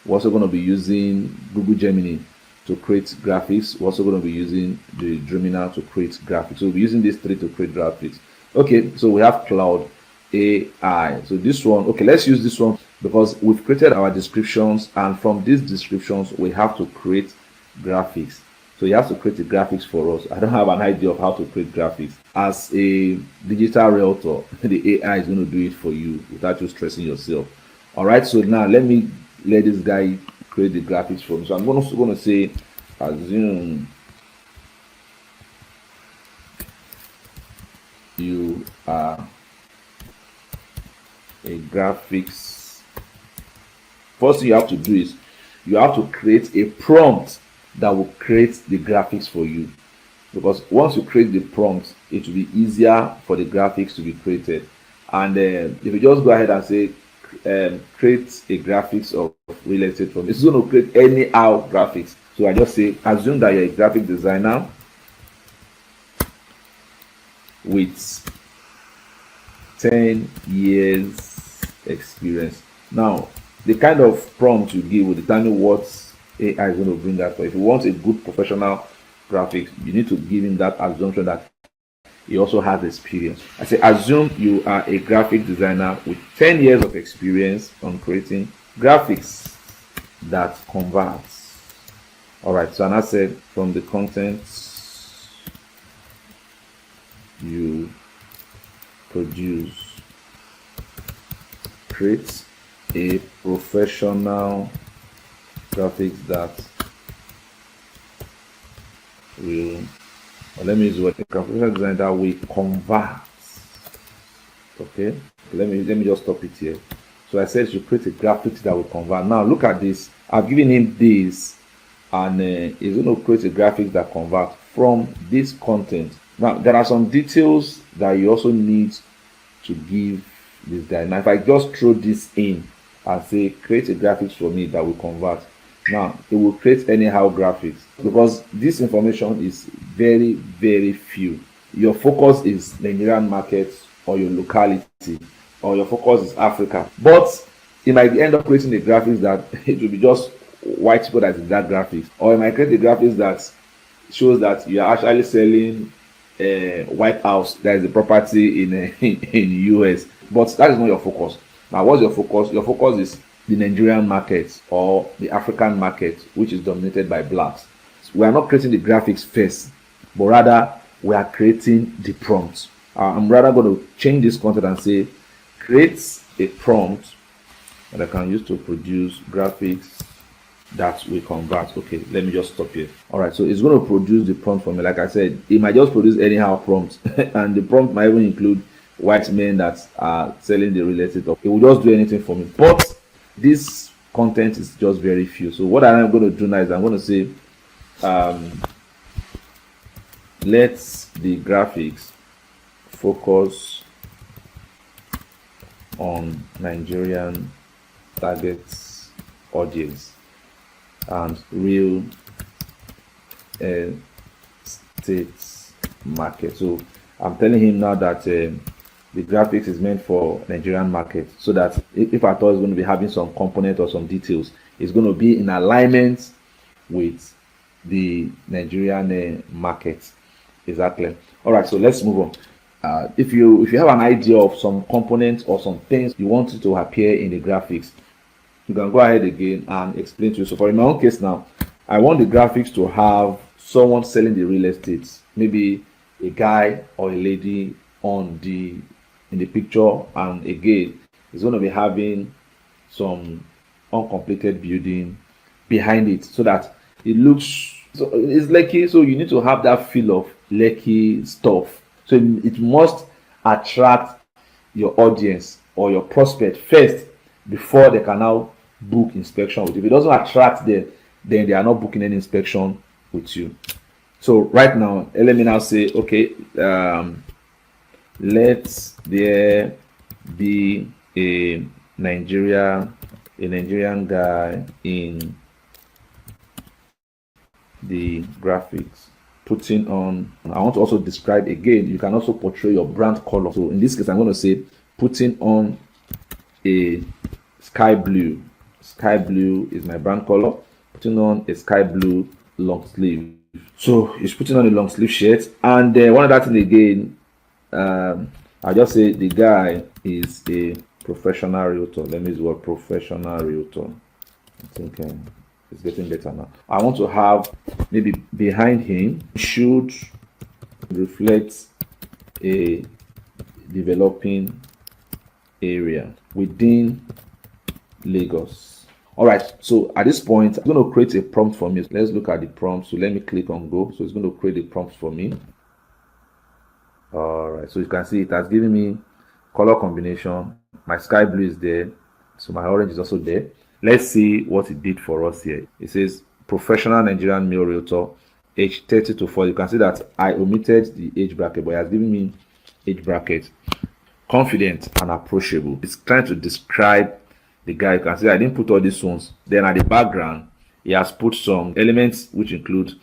We're also going to be using Google Gemini to create graphics. We're also going to be using the Dreamina to create graphics. So we'll be using these 3 to create graphics. Okay, so we have Cloud AI. So this one, okay, let's use this one because we've created our descriptions, and from these descriptions we have to create graphics. So you have to create the graphics for us. I don't have an idea of how to create graphics. As a digital realtor, the AI is going to do it for you without you stressing yourself. All right, so now let this guy create the graphics for me. So I'm also going to say, assume you are a graphics. First thing you have to do is you have to create a prompt that will create the graphics for you, because once you create the prompt, it will be easier for the graphics to be created. And if you just go ahead and say create a graphics of real estate from, it's going to create anyhow graphics. So I just say, assume that you're a graphic designer with 10 years experience. Now the kind of prompt you give will determine what AI is going to bring that. But if you want a good professional graphics, you need to give him that assumption that he also has experience. I say, assume you are a graphic designer with 10 years of experience on creating graphics that converts. All right, so and I said from the content you produce, create a professional graphics that will, or let me use what a professional design that will convert. Okay, let me just stop it here. So I said you create a graphics that will convert. Now look at this. I've given him this, and he's going to create a graphics that convert from this content. Now there are some details that you also need to give this guy. Now if I just throw this in and say create a graphics for me that will convert, now it will create anyhow graphics, because this information is very, very few. Your focus is Nigerian market or your locality, or your focus is Africa, but it might end up creating a graphics that it will be just white people that is that graphics, or it might create a graphics that shows that you are actually selling a White House, that is the property in US, but that is not your focus. Now what's your focus? Your focus is the Nigerian market or the African market, which is dominated by blacks. So we are not creating the graphics first, but rather we are creating the prompts. I'm rather going to change this content and say create a prompt that I can use to produce graphics that will convert. Okay, let me just stop here. All right, so it's going to produce the prompt for me. Like I said, it might just produce anyhow prompt and the prompt might even include white men that are selling the real estate. It will just do anything for me, but this content is just very few. So what I'm going to do now is I'm going to say let the graphics focus on Nigerian target audience and real estate market. So I'm telling him now that the graphics is meant for Nigerian market, so that if I thought it's going to be having some component or some details, it's going to be in alignment with the Nigerian market. Exactly. All right, so let's move on. If you have an idea of some components or some things you want it to appear in the graphics, you can go ahead again and explain to you. So for in my own case now, I want the graphics to have someone selling the real estate, maybe a guy or a lady in the picture, and again it's going to be having some uncompleted building behind it, so that it looks, so it's Lekki, so you need to have that feel of Lekki stuff. So it must attract your audience or your prospect first before they can now book inspection with you. If it doesn't attract them, then they are not booking any inspection with you. So right now, let me now say, okay, let there be a Nigerian guy in the graphics putting on. I want to also describe again, you can also portray your brand color. So in this case, I'm going to say putting on a sky blue. Sky blue is my brand color. Putting on a sky blue long sleeve. So he's putting on a long sleeve shirt. And one other thing again, I'll just say the guy is a professional realtor. Let me use the word professional realtor. I think it's getting better now. I want to have maybe behind him should reflect a developing area within Lagos. All right, so at this point, I'm going to create a prompt for me. Let's look at the prompt. So let me click on go. So it's going to create a prompt for me. All right, so you can see it has given me color combination. My sky blue is there, so my orange is also there. Let's see what it did for us here. It says professional Nigerian male realtor, age 30 to 40. You can see that I omitted the age bracket, but it has given me age bracket. Confident and approachable. It's trying to describe the guy. You can see I didn't put all these ones. Then at the background, he has put some elements which include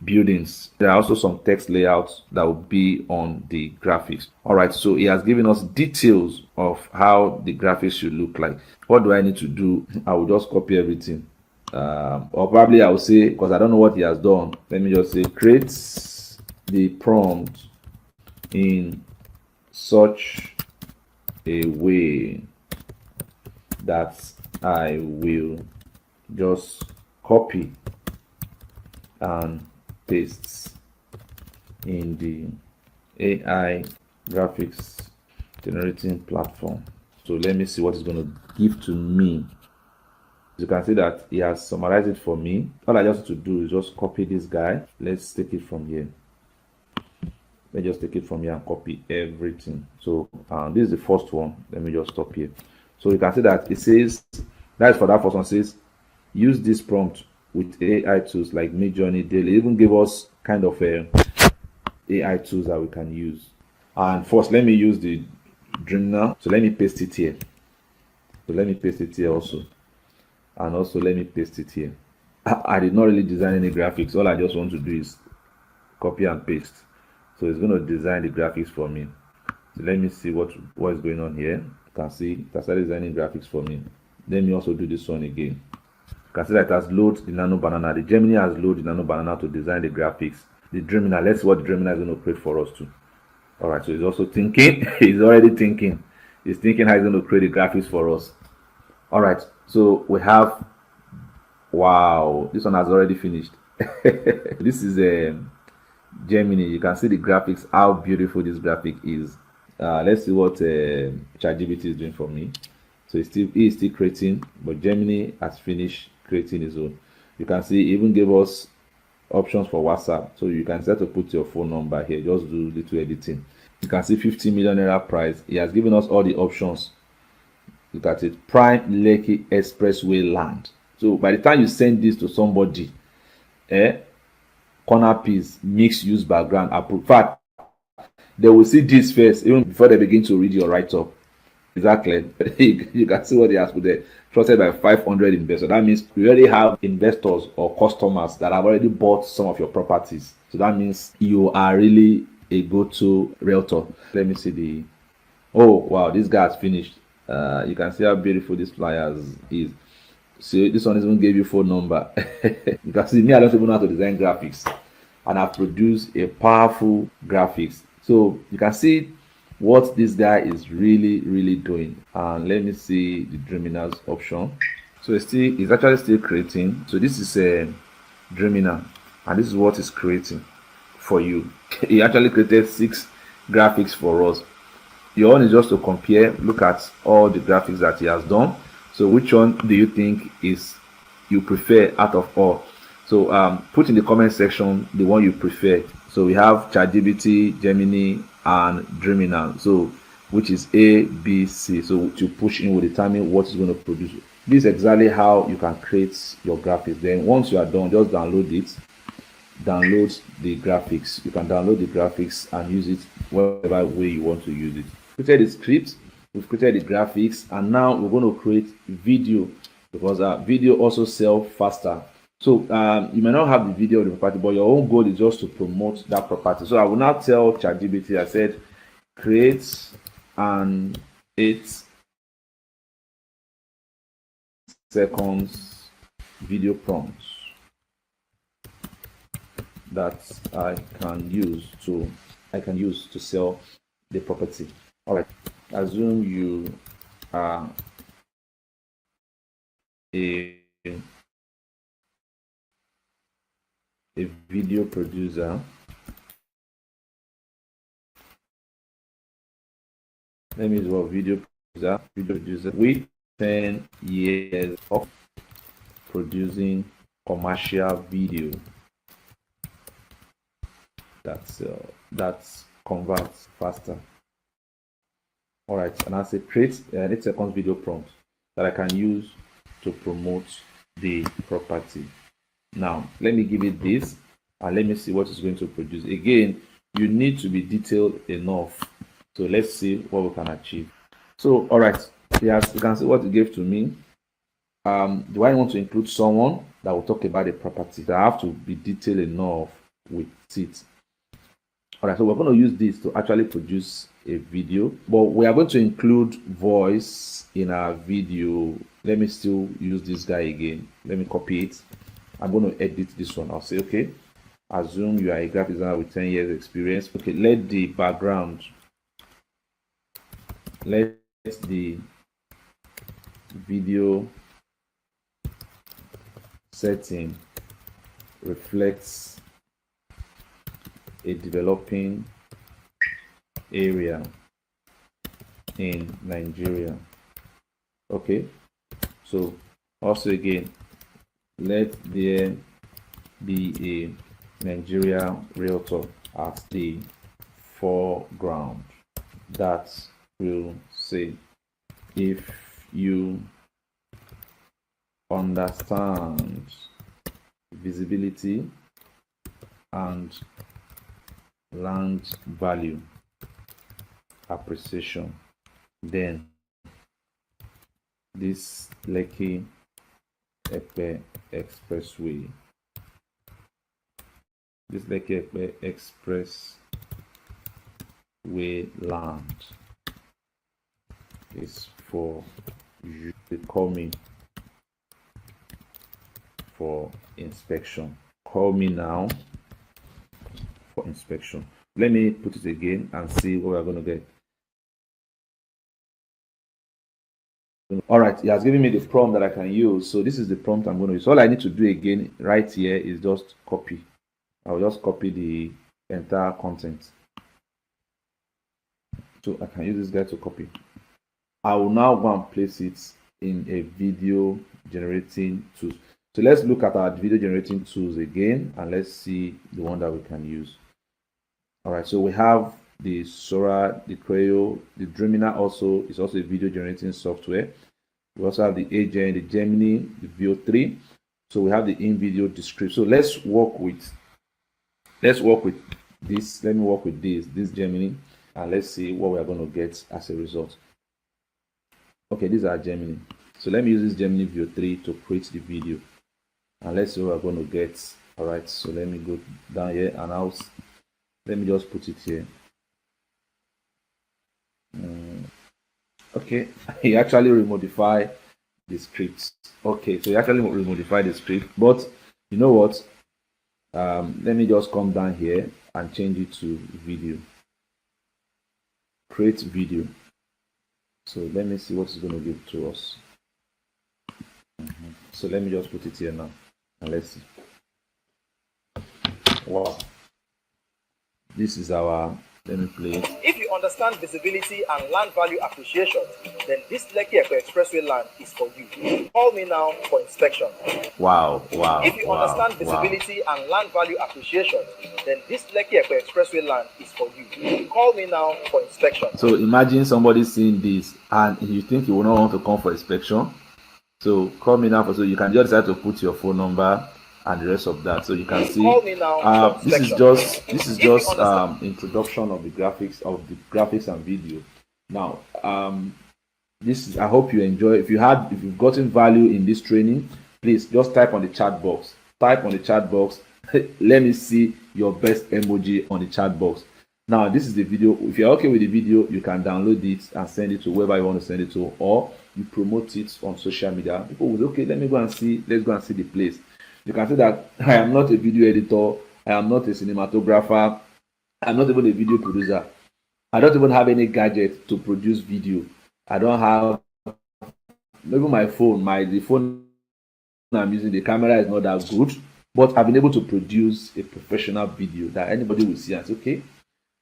buildings. There are also some text layouts that will be on the graphics. All right, so he has given us details of how the graphics should look like. What do I need to do? I will just copy everything or probably I will say, because I don't know what he has done, let me just say create the prompt in such a way that I will just copy and paste in the AI graphics generating platform. So let me see what it's going to give to me. You can see that he has summarized it for me. All I just have to do is just copy this guy. Let's take it from here. Let's just take it from here and copy everything. So this is the first one. Let me just stop here. So you can see that it says, that's for that first one, says use this prompt with AI tools like Midjourney Daily. Even give us kind of AI tools that we can use. And first, let me use the Dreamina. So let me paste it here. So let me paste it here also. And also let me paste it here. I did not really design any graphics. All I just want to do is copy and paste. So it's going to design the graphics for me. So let me see what is going on here. You can see it has started designing graphics for me. Let me also do this one again. You can see that it has loaded the Nano Banana. The Gemini has loaded the Nano Banana to design the graphics. The Dreamina, let's see what the Dreamina is going to create for us too. Alright, so he's also thinking. He's already thinking. He's thinking how he's going to create the graphics for us. Alright, so we have, wow, this one has already finished. This is a Gemini. You can see the graphics, how beautiful this graphic is. Let's see what ChatGPT is doing for me. So he is still creating, but Gemini has finished creating his own. You can see he even gave us options for WhatsApp, so you can set to put your phone number here. Just do little editing. You can see 50 million naira price. He has given us all the options. Look at it, Prime Lekki Expressway land. So by the time you send this to somebody, corner piece, mixed use background approved. In fact, they will see this first even before they begin to read your write-up. Exactly. You can see what they asked there. Trusted by 500 investors. That means you already have investors or customers that have already bought some of your properties. So that means you are really a go-to realtor. Let me see the. Oh wow, this guy has finished. You can see how beautiful this flyer is. See, this one even gave you phone number. You can see me, I don't even know how to design graphics, and I've produced a powerful graphics. So you can see what this guy is really doing. And let me see the Dreamina's option. So it's actually still creating. So this is a Dreamina, and this is what it's creating for you. He actually created 6 graphics for us. Your own is just to compare, look at all the graphics that he has done. So which one do you think is you prefer out of all? So put in the comment section the one you prefer. So we have ChatGPT, Gemini, and Dreamina. So which is A, B, C. So to push in will determine what is going to produce. This is exactly how you can create your graphics. Then once you are done, just download it. Download the graphics. You can download the graphics and use it whatever way you want to use it. Created the script, we've created the graphics, and now we're going to create video, because video also sells faster. So you may not have the video of the property, but your own goal is just to promote that property. So I will now tell ChatGPT, I said create an 8 seconds video prompt that I can use to sell the property. All right, assume you are a video producer. Let me use what video producer with 10 years of producing commercial video that converts faster. All right, and I say create an 8 seconds video prompt that I can use to promote the property. Now let me give it this and let me see what it's going to produce. Again, you need to be detailed enough. So let's see what we can achieve. So all right, yes, you can see what it gave to me. Do I want to include someone that will talk about the property? I have to be detailed enough with it. All right, so we're going to use this to actually produce a video, but we are going to include voice in our video let me still use this guy again. Let me copy it. I'm going to edit this one. I'll say, okay, assume you are a graphic designer with 10 years experience. Okay, let the background, let the video setting reflects a developing area in Nigeria. Okay, so also again, let there be a Nigeria realtor as the foreground. That will say, if you understand visibility and land value appreciation, then this Lekki Epe Expressway, land is for you. They call me for inspection. Call me now for inspection. Let me put it again and see what we're going to get. All right, it has given me the prompt that I can use. So this is the prompt I'm going to use. All I need to do again right here is just copy. I'll just copy the entire content. So I can use this guy to copy. I will now go and place it in a video generating tool. So let's look at our video generating tools again, and let's see the one that we can use. All right, so we have the Sora, the Creo, the Dreamina also is also a video generating software. We also have the Agent, the Gemini, the VO3. So we have the in-video description. So let's work with this. Let me work with this Gemini, and let's see what we are going to get as a result. Okay, these are Gemini. So let me use this Gemini VO3 to create the video, and let's see what we're going to get. All right, so let me go down here, and let me just put it here. Okay, he actually remodified the script. Okay, so he actually remodified the script, but you know what? Let me just come down here and change it to video. Create video. So let me see what it's going to give to us. So let me just put it here now, and let's see. Wow, this is our, let me play it. If you understand visibility and land value appreciation, then this Lekki Epe Expressway land is for you. Call me now for inspection. Wow. If you understand visibility and land value appreciation, then this Lekki Epe Expressway land is for you. Call me now for inspection. So imagine somebody seeing this and you think you will not want to come for inspection. So call me now so you can just decide to put your phone number and the rest of that, so you can see. Call me now. This is just introduction of the graphics and video. Now this is, I hope you enjoy. If you've gotten value in this training, please just type on the chat box. Let me see your best emoji on the chat box. Now this is the video. If you're okay with the video, you can download it and send it to whoever you want to send it to, or you promote it on social media. People will say, okay, let's go and see the place. You can see that I am not a video editor, I am not a cinematographer, I'm not even a video producer. I don't even have any gadget to produce video. I don't have even my phone. The phone I'm using, the camera is not that good, but I've been able to produce a professional video that anybody will see and say, okay,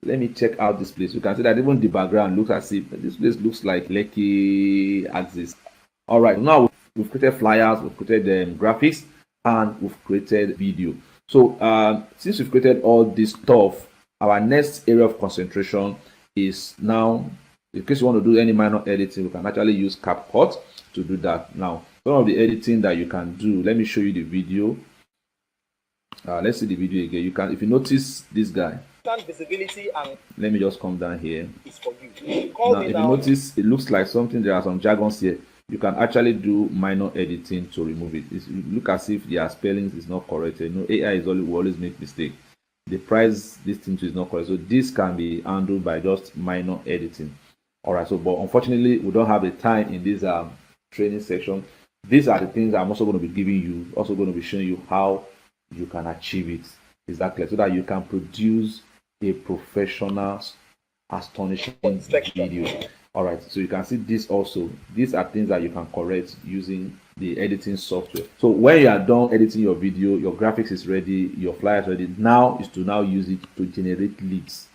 let me check out this place. You can see that even the background looks as if this place looks like Lekki Axis. All right, now we've created flyers, we've created graphics, and we've created video. So since we've created all this stuff, our next area of concentration is now, in case you want to do any minor editing, we can actually use CapCut to do that. Now, some of the editing that you can do, let me show you the video. Let's see the video again. You can, if you notice this guy, visibility and let me just come down here. It's for you. Now, if you notice, it looks like something, there are some jargons here. You can actually do minor editing to remove it. It look as if their spellings is not correct. You know, AI will always make mistake. The price this thing is not correct, so this can be handled by just minor editing. All right, so but unfortunately we don't have the time in this training section. These are the things I'm also going to be giving you, also going to be showing you how you can achieve it exactly, so that you can produce a professional, astonishing video. All right, so you can see this also. These are things that you can correct using the editing software. So when you are done editing your video, your graphics is ready, your flyers ready. Now is to now use it to generate leads.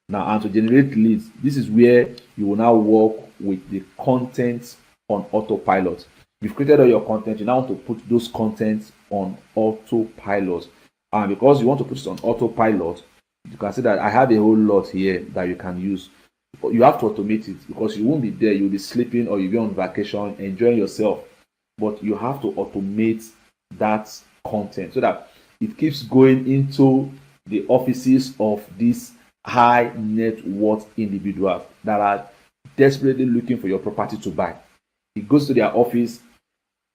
Now, and to generate leads, this is where you will now work with the content on autopilot. You've created all your content, you now want to put those contents on autopilot. And because you want to put it on autopilot, you can see that I have a whole lot here that you can use. But you have to automate it, because you won't be there, you'll be sleeping or you'll be on vacation enjoying yourself. But you have to automate that content so that it keeps going into the offices of these high net worth individuals that are desperately looking for your property to buy. It goes to their office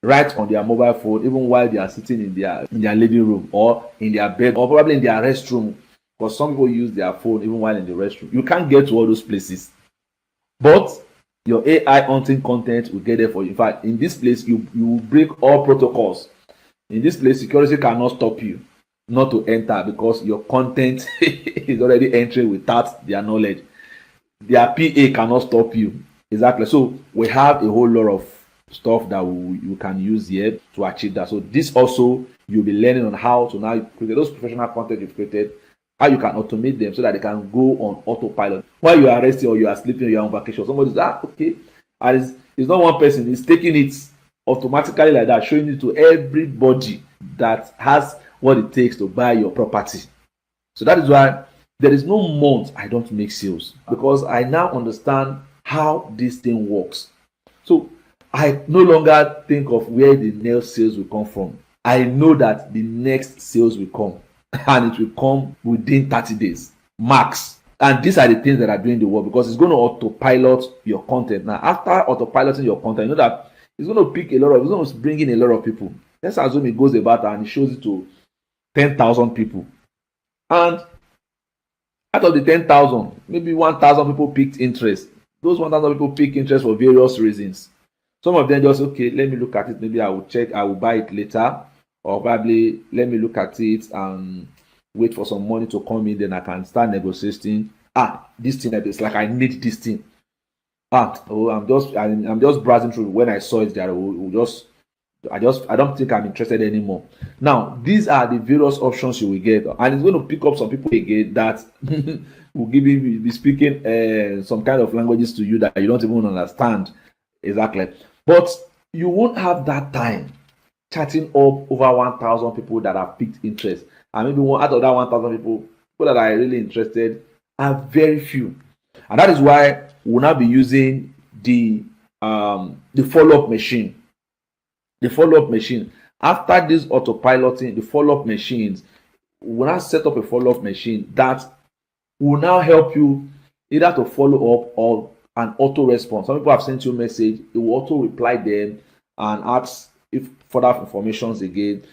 right on their mobile phone, even while they are sitting in their living room or in their bed or probably in their restroom, because some people use their phone even while in the restroom. You can't get to all those places, but your AI hunting content will get there for you. In fact, in this place, you will break all protocols. In this place, security cannot stop you not to enter, because your content is already entering without their knowledge. Their PA cannot stop you. Exactly. So we have a whole lot of stuff that you can use here to achieve that. So this also, you'll be learning on how to now create those professional content you've created, how you can automate them so that they can go on autopilot. While you are resting or you are sleeping or you are on vacation, somebody says, okay, and it's not one person, it's taking it automatically like that, showing it to everybody that has what it takes to buy your property. So that is why there is no month I don't make sales, because I now understand how this thing works. So I no longer think of where the next sales will come from. I know that the next sales will come, and it will come within 30 days max. And these are the things that are doing the work, because it's going to autopilot your content. Now, after autopiloting your content, you know that it's going to pick it's going to bring in a lot of people. Let's assume it goes about and it shows it to 10,000 people. And out of the 10,000, maybe 1,000 people picked interest. Those 1,000 people pick interest for various reasons. Some of them just, okay, let me look at it. Maybe I will check, I will buy it later. Or probably let me look at it and wait for some money to come in. Then I can start negotiating. This thing, it's like I need this thing. I'm just browsing through. When I saw it there, I don't think I'm interested anymore. Now, these are the various options you will get, and it's going to pick up some people again that will be speaking some kind of languages to you that you don't even understand exactly. But you won't have that time chatting up over 1,000 people that have picked interest, and maybe out of that 1,000 people that are really interested are very few, and that is why we'll now be using the follow-up machine. The follow-up machine. After this autopiloting, the follow-up machines will now set up a follow-up machine that will now help you either to follow up or an auto response. Some people have sent you a message, it will auto reply them and ask if further informations again.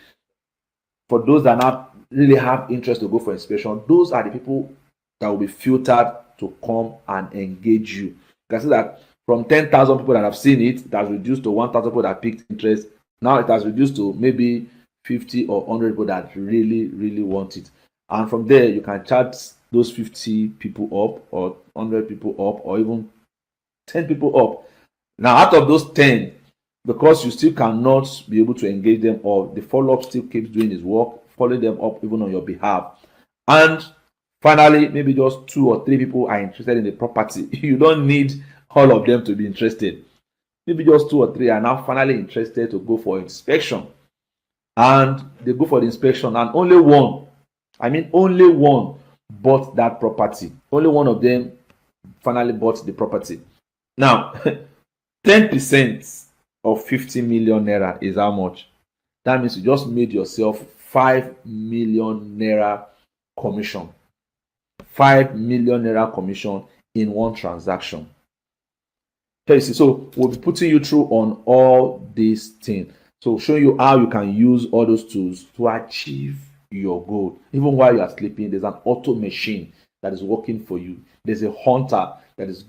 For those that not really have interest to go for inspection, those are the people that will be filtered to come and engage you. You can see that from 10,000 people that have seen it, it has reduced to 1,000 people that picked interest. Now it has reduced to maybe 50 or 100 people that really, really want it. And from there, you can chat those 50 people up or 100 people up or even 10 people up. Now, out of those 10, because you still cannot be able to engage them, or the follow-up still keeps doing its work, follow them up even on your behalf. And finally, maybe just 2 or 3 people are interested in the property. You don't need all of them to be interested. Maybe just 2 or 3 are now finally interested to go for inspection. And they go for the inspection, and only one bought that property. Only one of them finally bought the property. Now, 10% of 50 million naira is how much? That means you just made yourself 5 million naira commission. 5 million naira commission in one transaction. Okay, so we'll be putting you through on all these things. So showing you how you can use all those tools to achieve your goal. Even while you are sleeping, there's an auto machine that is working for you. There's a hunter that is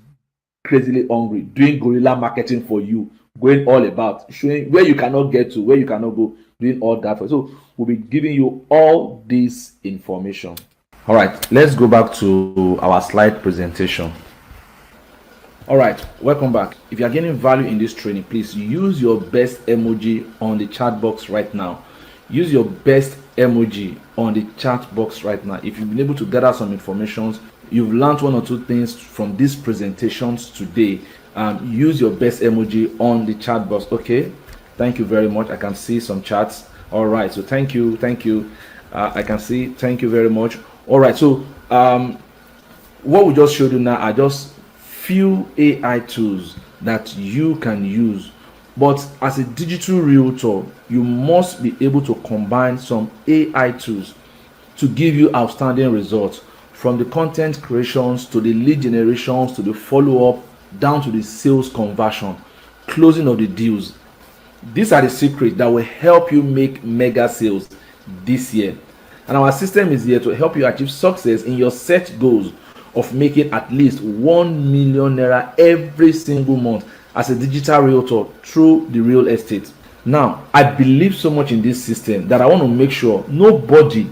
crazily hungry, doing guerrilla marketing for you, going all about, showing where you cannot get to, where you cannot go, doing all that for you. So we'll be giving you all this information. All right, let's go back to our slide presentation. All right, welcome back. If you are getting value in this training, please use your best emoji on the chat box right now. Use your best emoji on the chat box right now. If you've been able to gather some information, you've learned one or two things from these presentations today, use your best emoji on the chat box. Okay, thank you very much. I can see some chats. All right, so thank you. I can see, thank you very much. All right, so what we just showed you now are just few AI tools that you can use, but as a digital realtor, you must be able to combine some AI tools to give you outstanding results, from the content creations to the lead generations to the follow-up down to the sales conversion, closing of the deals. These are the secrets that will help you make mega sales this year. And our system is here to help you achieve success in your set goals of making at least 1 million naira every single month as a digital realtor through the real estate. Now, I believe so much in this system that I want to make sure nobody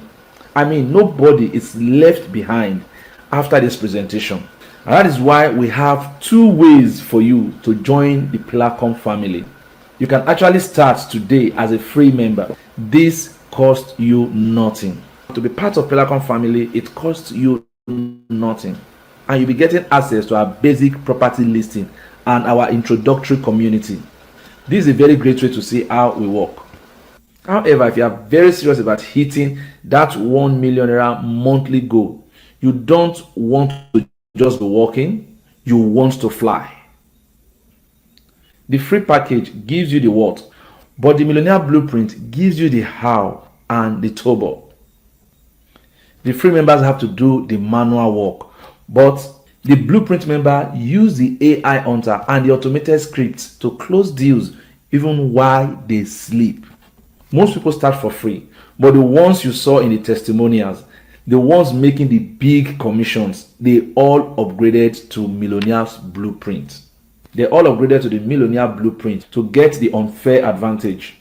is left behind after this presentation. And that is why we have 2 ways for you to join the Pillarcom family. You can actually start today as a free member. This costs you nothing. To be part of Pillarcom family, it costs you nothing, and you'll be getting access to our basic property listing and our introductory community. This is a very great way to see how we work. However, if you are very serious about hitting that 1 million naira monthly goal, you don't want to just be walking, you want to fly. The free package gives you the what, but the Millionaire Blueprint gives you the how and the turbo. The free members have to do the manual work, but the Blueprint member use the AI Hunter and the automated scripts to close deals even while they sleep. Most people start for free, but the ones you saw in the testimonials, the ones making the big commissions, they all upgraded to Millionaire's Blueprint. They all upgraded to the Millionaire Blueprint to get the unfair advantage.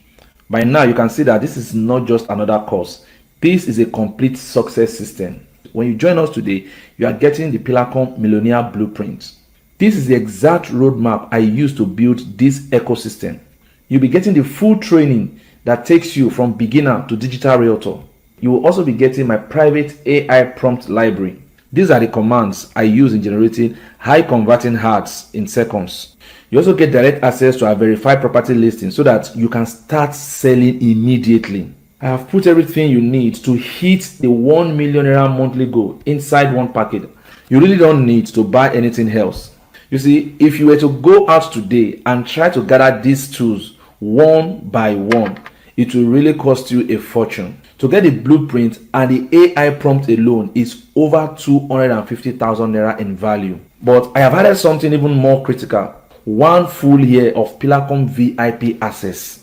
By now, you can see that this is not just another course. This is a complete success system. When you join us today, you are getting the Pillarcom Millionaire Blueprint. This is the exact roadmap I use to build this ecosystem. You'll be getting the full training that takes you from beginner to digital realtor. You will also be getting my private AI prompt library. These are the commands I use in generating high converting ads in seconds. You also get direct access to our verified property listing so that you can start selling immediately. I have put everything you need to hit the 1 million naira monthly goal inside one package. You really don't need to buy anything else. You see, if you were to go out today and try to gather these tools one by one, it will really cost you a fortune. To get the blueprint and the AI prompt alone is over 250,000 naira in value. But I have added something even more critical: 1 full year of Pillarcom VIP access.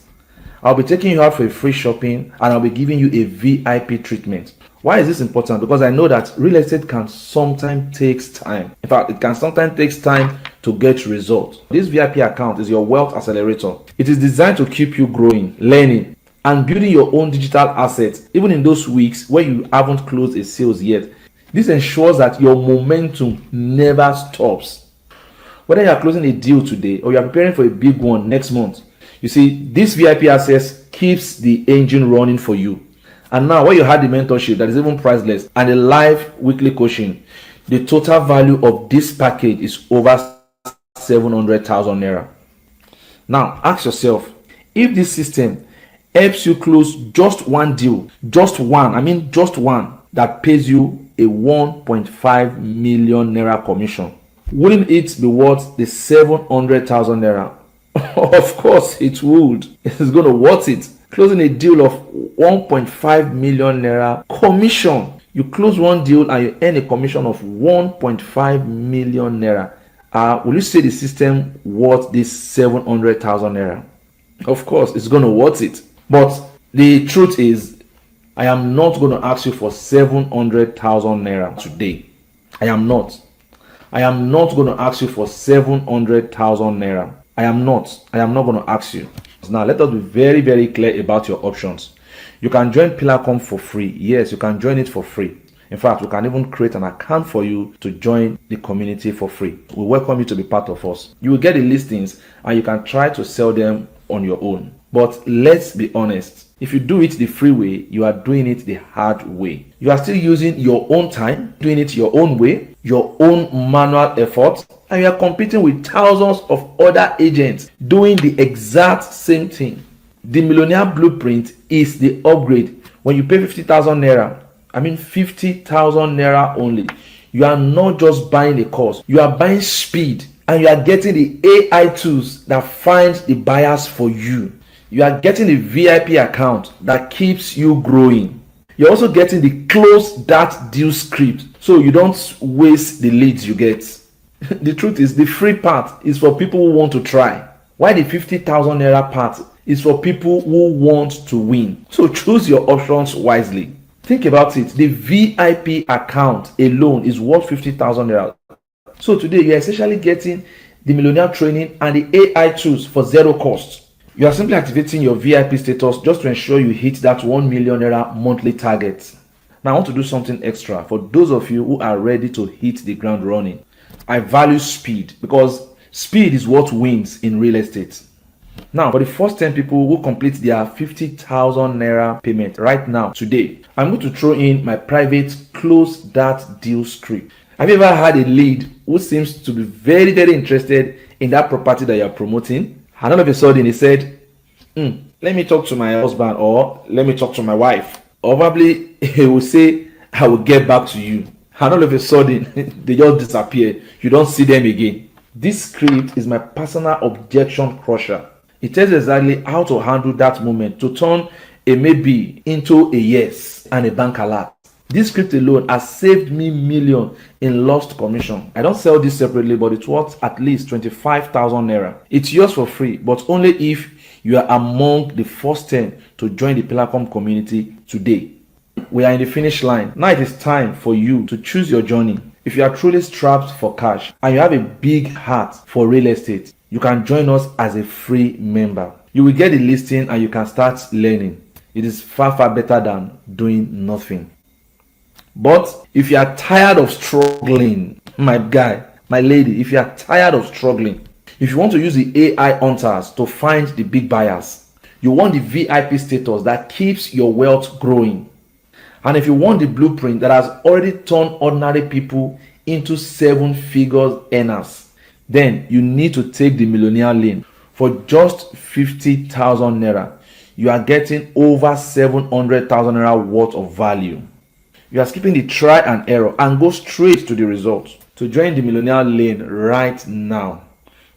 I'll be taking you out for a free shopping and I'll be giving you a VIP treatment. Why is this important? Because I know that real estate can sometimes take time. In fact, it can sometimes take time to get results. This VIP account is your wealth accelerator. It is designed to keep you growing, learning, and building your own digital assets, even in those weeks where you haven't closed a sales yet. This ensures that your momentum never stops. Whether you are closing a deal today or you are preparing for a big one next month, you see, this VIP access keeps the engine running for you. And now, when you had the mentorship that is even priceless and the live weekly coaching, the total value of this package is over 700,000 naira. Now, ask yourself, if this system helps you close just one deal, just one that pays you a 1.5 million naira commission, wouldn't it be worth the 700,000 naira? Of course it would. It's going to worth it. Closing a deal of 1.5 million naira commission. You close one deal and you earn a commission of 1.5 million naira. Will you say the system worth this 700,000 naira? Of course, it's going to worth it. But the truth is, I am not going to ask you for 700,000 naira today. I am not. I am not going to ask you for 700,000 naira. I am not going to ask you. Now, let us be very, very clear about your options. You can join Pillarcom for free. Yes, you can join it for free. In fact, we can even create an account for you to join the community for free. We welcome you to be part of us. You will get the listings and you can try to sell them on your own. But let's be honest. If you do it the free way, you are doing it the hard way. You are still using your own time, doing it your own way, your own manual effort, and you are competing with thousands of other agents doing the exact same thing. The Millionaire Blueprint is the upgrade. When you pay 50,000 naira, 50,000 naira only, you are not just buying a course, you are buying speed, and you are getting the AI tools that find the buyers for you. You are getting a VIP account that keeps you growing. You're also getting the close that deal script so you don't waste the leads you get. The truth is, the free part is for people who want to try, while the 50,000 naira part is for people who want to win. So choose your options wisely. Think about it. The VIP account alone is worth 50,000 naira. So today you are essentially getting the millionaire training and the AI tools for zero cost. You are simply activating your VIP status just to ensure you hit that 1 million naira monthly target. Now I want to do something extra for those of you who are ready to hit the ground running. I value speed because speed is what wins in real estate. Now, for the first 10 people who complete their 50,000 naira payment right now, today, I'm going to throw in my private close that deal script. Have you ever had a lead who seems to be very, very interested in that property that you're promoting? And all of a sudden he said, let me talk to my husband, or let me talk to my wife. Or probably he will say, I will get back to you. And all of a sudden they just disappear. You don't see them again. This script is my personal objection crusher. It tells you exactly how to handle that moment to turn a maybe into a yes and a bank alert. This script alone has saved me millions in lost commission. I don't sell this separately, but it's worth at least 25,000 naira. It's yours for free, but only if you are among the first 10 to join the Pillarcom community today. We are in the finish line. Now it is time for you to choose your journey. If you are truly strapped for cash and you have a big heart for real estate, you can join us as a free member. You will get the listing and you can start learning. It is far, far better than doing nothing. But if you are tired of struggling, my guy, my lady, if you are tired of struggling, if you want to use the AI hunters to find the big buyers, you want the VIP status that keeps your wealth growing, and if you want the blueprint that has already turned ordinary people into 7-figure earners, then you need to take the millionaire lane. For just 50,000 naira, you are getting over 700,000 naira worth of value. You are skipping the try and error and go straight to the results. To join the millionaire lane right now,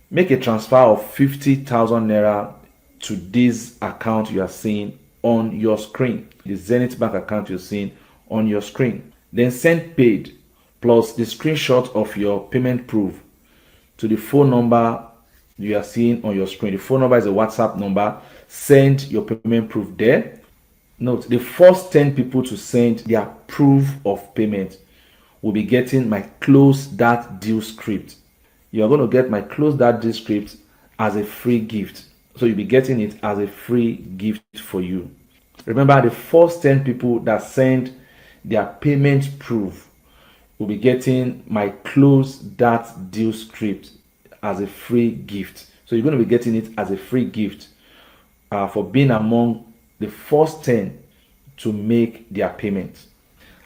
make a transfer of 50,000 naira to this account you are seeing on your screen, the Zenith Bank account you're seeing on your screen. Then send paid plus the screenshot of your payment proof to the phone number you are seeing on your screen. The phone number is a WhatsApp number. Send your payment proof there. Note, the first 10 people to send their proof of payment will be getting my close that deal script. You are going to get my close that deal script as a free gift. So you'll be getting it as a free gift for you. Remember, the first 10 people that send their payment proof will be getting my close that deal script as a free gift. So you're going to be getting it as a free gift for being among the first 10 to make their payment.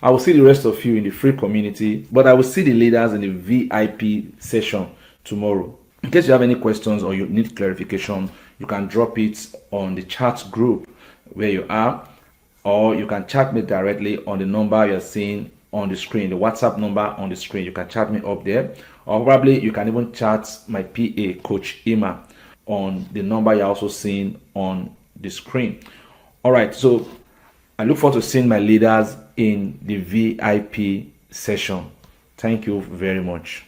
I will see the rest of you in the free community, but I will see the leaders in the VIP session tomorrow. In case you have any questions or you need clarification, you can drop it on the chat group where you are, or you can chat me directly on the number you're seeing on the screen, the WhatsApp number on the screen. You can chat me up there, or probably you can even chat my PA, Coach Ima, on the number you're also seeing on the screen. All right, so I look forward to seeing my leaders in the VIP session. Thank you very much.